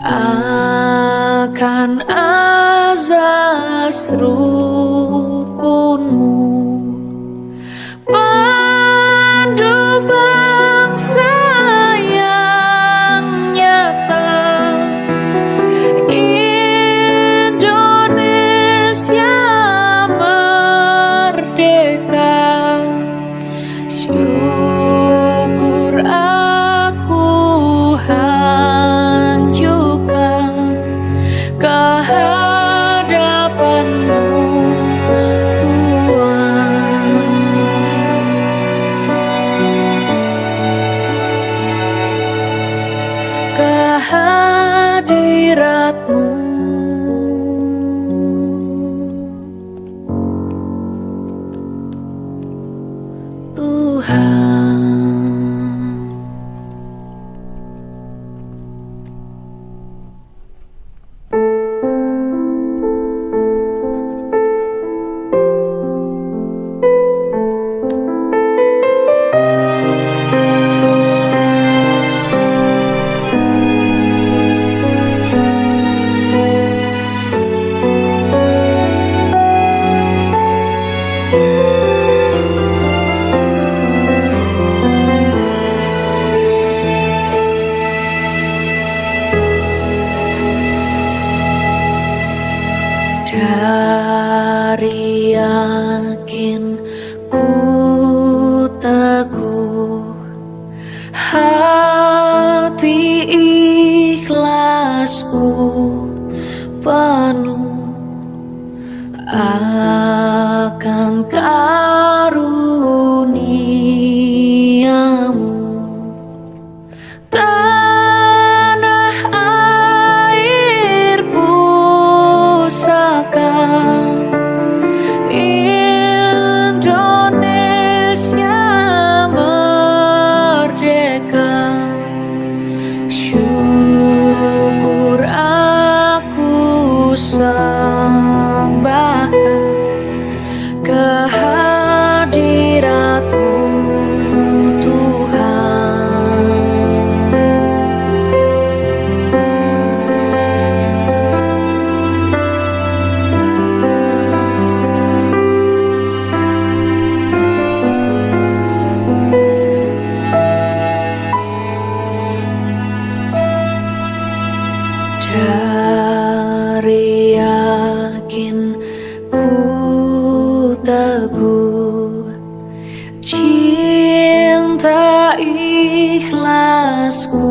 akan azas rukunmu, pandu bangsa yang nyata, Indonesia merdeka. Syukur aku hanjukan kehadapanmu, Tuhan. Kehadiratmu, Tuhan. Dari yakin ku teguh, hati ikhlasku penuh akan karuniamu, tanah air pusaka Indonesia merdeka. Syukur aku sembahkan kehadiratmu, Tuhan. Dari yakin ku teguh, cinta ikhlasku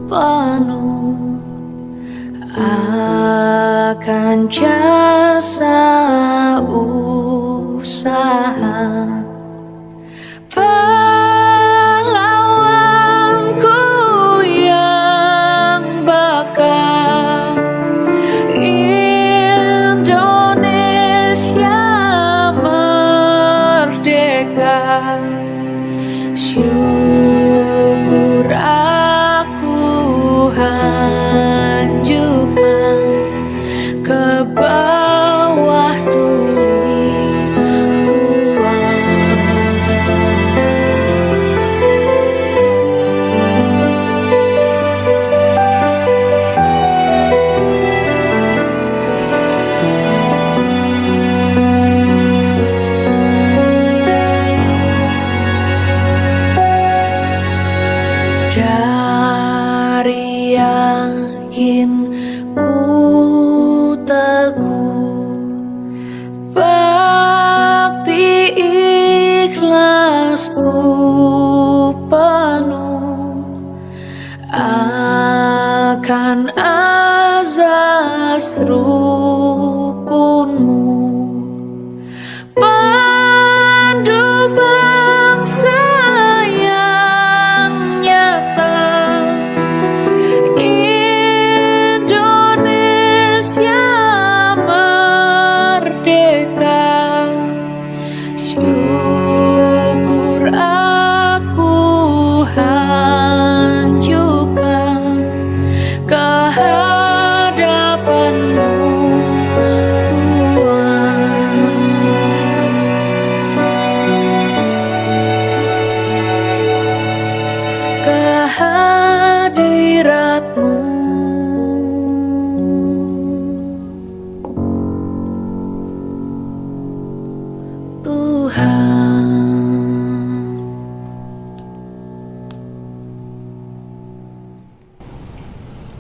penuh akan jasa usaha pahlawanku yang bakal Indonesia merdeka. Syukur aku hanjukan ke bawah duli, Tuhan. Dari yakin ku teguh, bakti ikhlasku penuh akan azas rukunmu, pandu bangsa yang nyata, Indonesia merdeka. Syukur aku hanjukan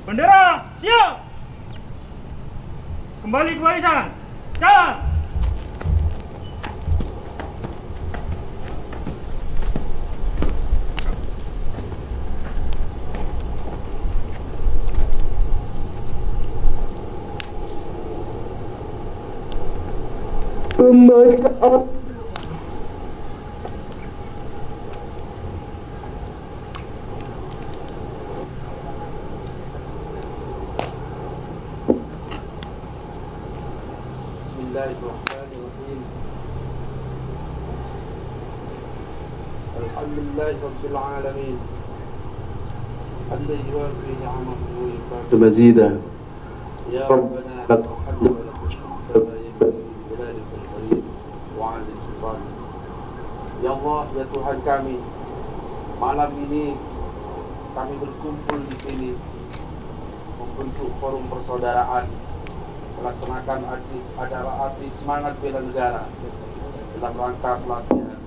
Bendera, siap! Kembali ke barisan, jalan! Pembacaan Bismillahirrahmanirrahim. Alhamdulillahi rabbil alamin. Hamdan yuwafi ni'amahu wa yukafi mazidah. Ya Rabbana lakal hamdu wa lakal syukru kama yanbaghi li jalalikal karim wa 'azimi sultanik. Ya Allah, ya Tuhan kami, malam ini kami berkumpul di sini membentuk forum persaudaraan melaksanakan acara aksi semangat bela negara dalam rangka pelatihan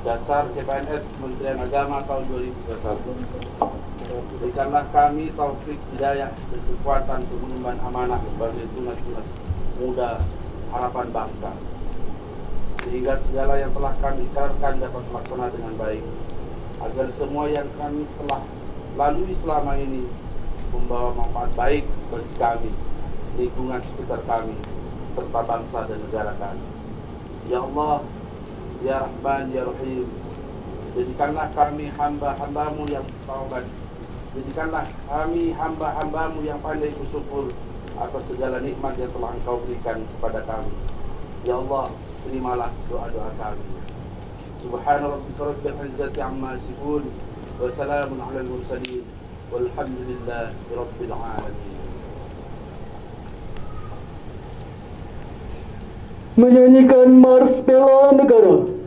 dasar CPNS Kementerian Agama tahun 2021. Berikanlah kami taufik hidayah dan kekuatan untuk mengemban amanah sebagai tunas-tunas muda harapan bangsa, sehingga segala yang telah kami ikrarkan dapat terlaksana dengan baik, agar semua yang kami telah lalui selama ini membawa manfaat baik bagi kami, lingkungan sekitar kami, serta bangsa dan negara kami. Ya Allah, Ya Rahman, Ya Rahim, jadikanlah kami hamba-hambamu yang taubat. Jadikanlah kami hamba-hambamu yang pandai bersyukur atas segala nikmat yang telah Engkau berikan kepada kami. Ya Allah, terimalah doa-doa kami. Subhana rabbika rabbil izzati amma yasifun wa salamun alal mursalin walhamdulillahi rabbil alamin. menyanyikan Mars Bela Negara.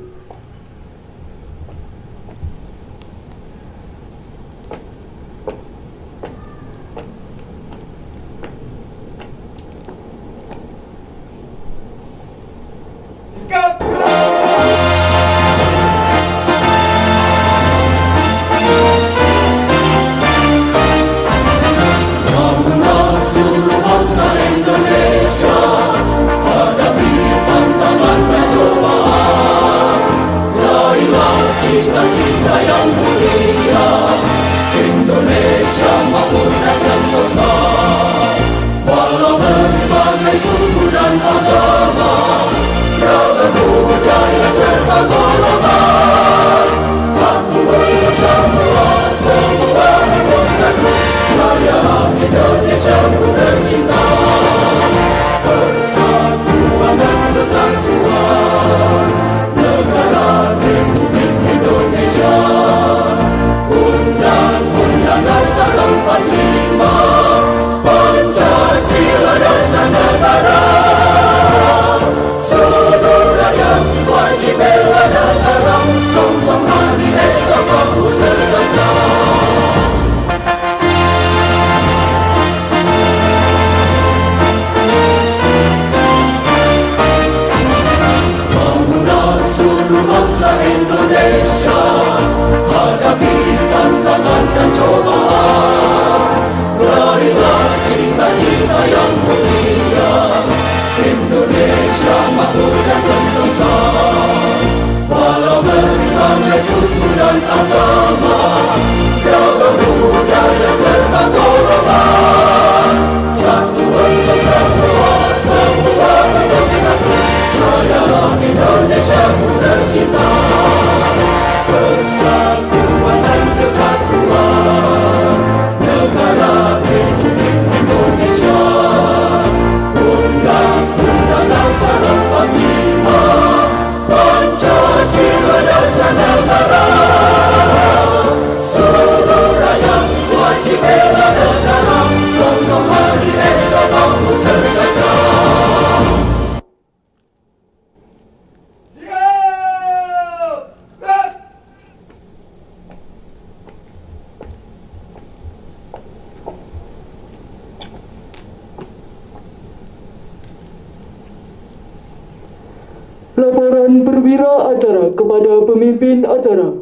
Laporan perwira acara kepada pemimpin acara.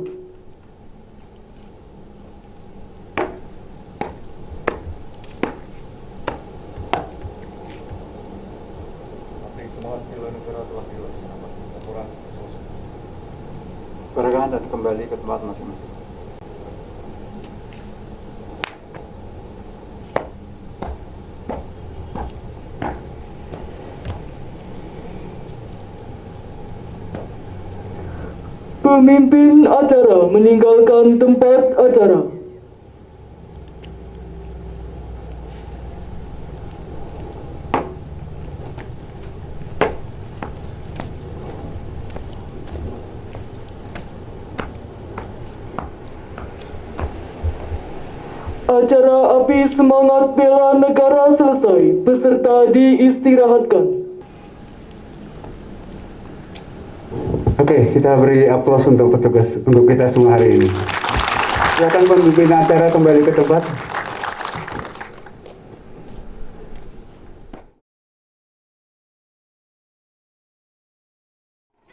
dilanjutkan dan kembali ke tempat masing-masing. Pemimpin acara meninggalkan tempat acara. Acara api semangat bela negara selesai, peserta diistirahatkan. Oke, kita beri aplaus untuk petugas, untuk kita semua hari ini. Silakan pemimpin acara kembali ke tempat.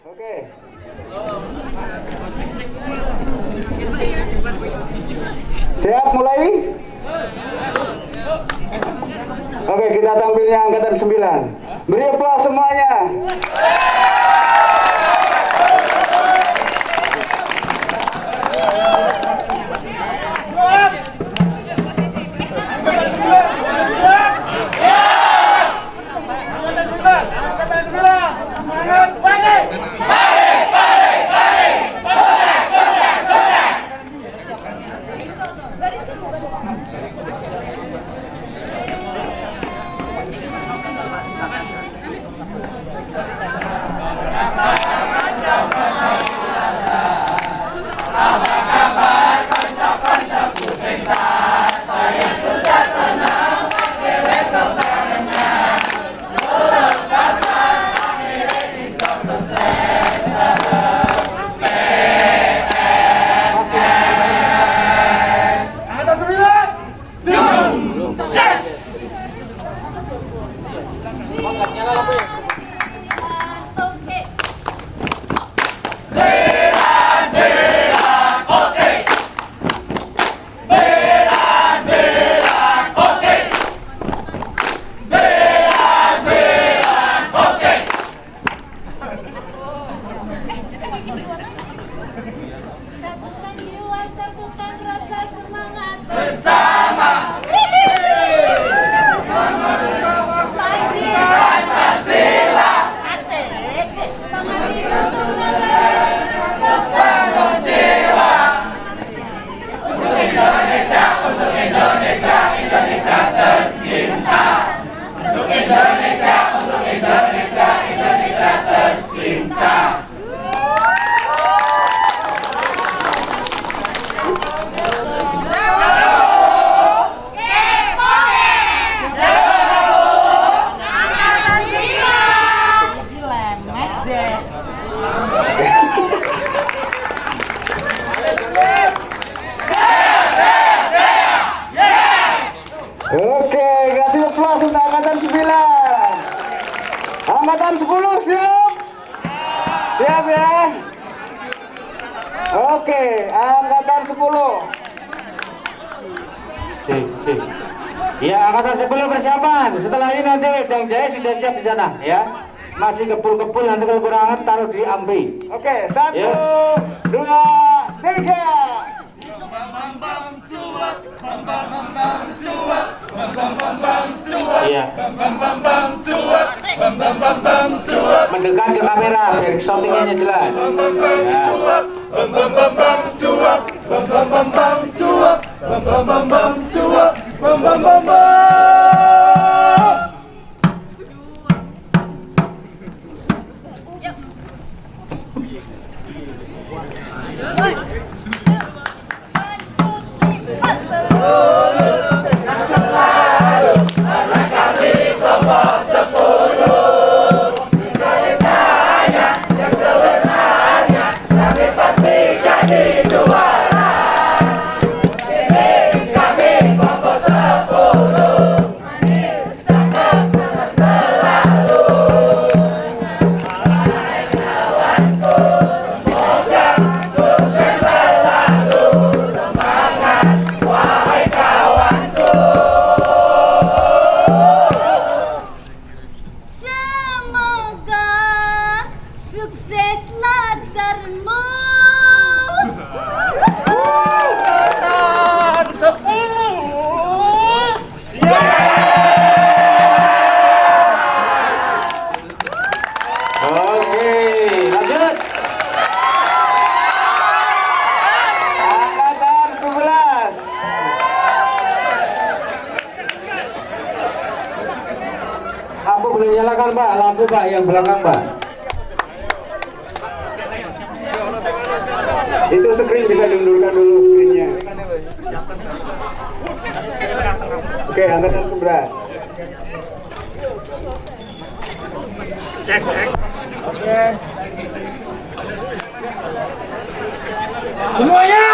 Oke. Siap mulai? Oke, kita tampilnya angkatan 9. Beri aplaus semuanya. Oke, kasih aplaus untuk angkatan 9. Angkatan 10 siap? Siap ya? Oke, angkatan 10. Cek. Ya, angkatan 10 persiapan. Setelah ini nanti Wedang Jaya sudah siap di sana ya. Masih kepul-kepul, nanti kekurangan taruh di ambi. Oke, 1, 2, 3. Iya. Mendekat ke kamera biar shootingnya jelas. Kami kelompok boleh nyalakan Pak, lampu Pak yang belakang Pak. Itu screen bisa diundurkan dulu screennya. Oke, angkatan 11. Cek. Oke. Semuanya.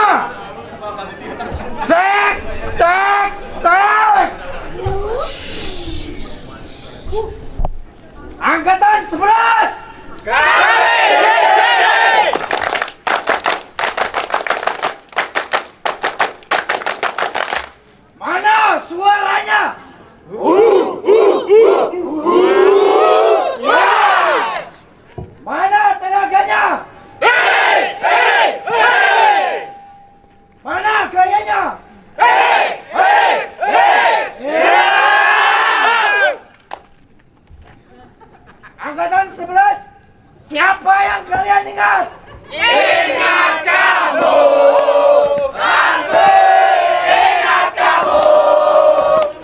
Cek. Angkatan 11. Kami di sini. Mana suaranya? Mana tenaganya? Mana gayanya? Angkatan 11, siapa yang kalian ingat? Ingat kamu, Hansi, ingat kamu.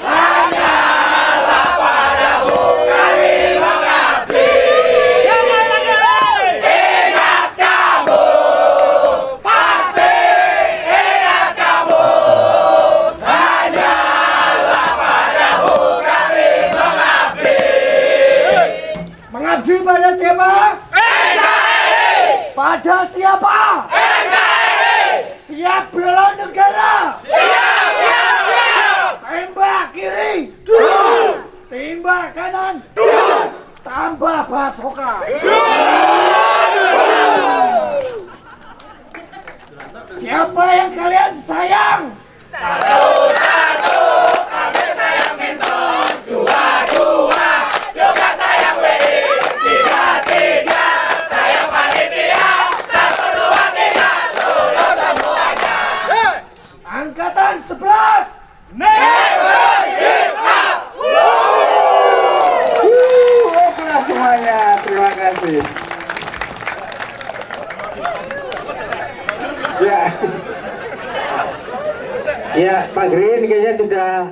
Hanyalah padamu kami mengabdi. Ingat kamu, pasti ingat kamu. Hanyalah padamu kami mengabdi. Mengabdi pada siapa? NKRI. Pada siapa? NKRI. Siap bela negara? Siap. Tembak kiri. Tembak kanan. Tambah basoka. Siapa yang kalian sayang? Satu, kami sayang Mentor. Dua, juga sayang WI. Tiga, sayang panitia. 1, 2, 3, lulus semuanya. Angkatan 11. Never give up. Kelas semuanya, terima kasih. Ya, Pak Green kayaknya sudah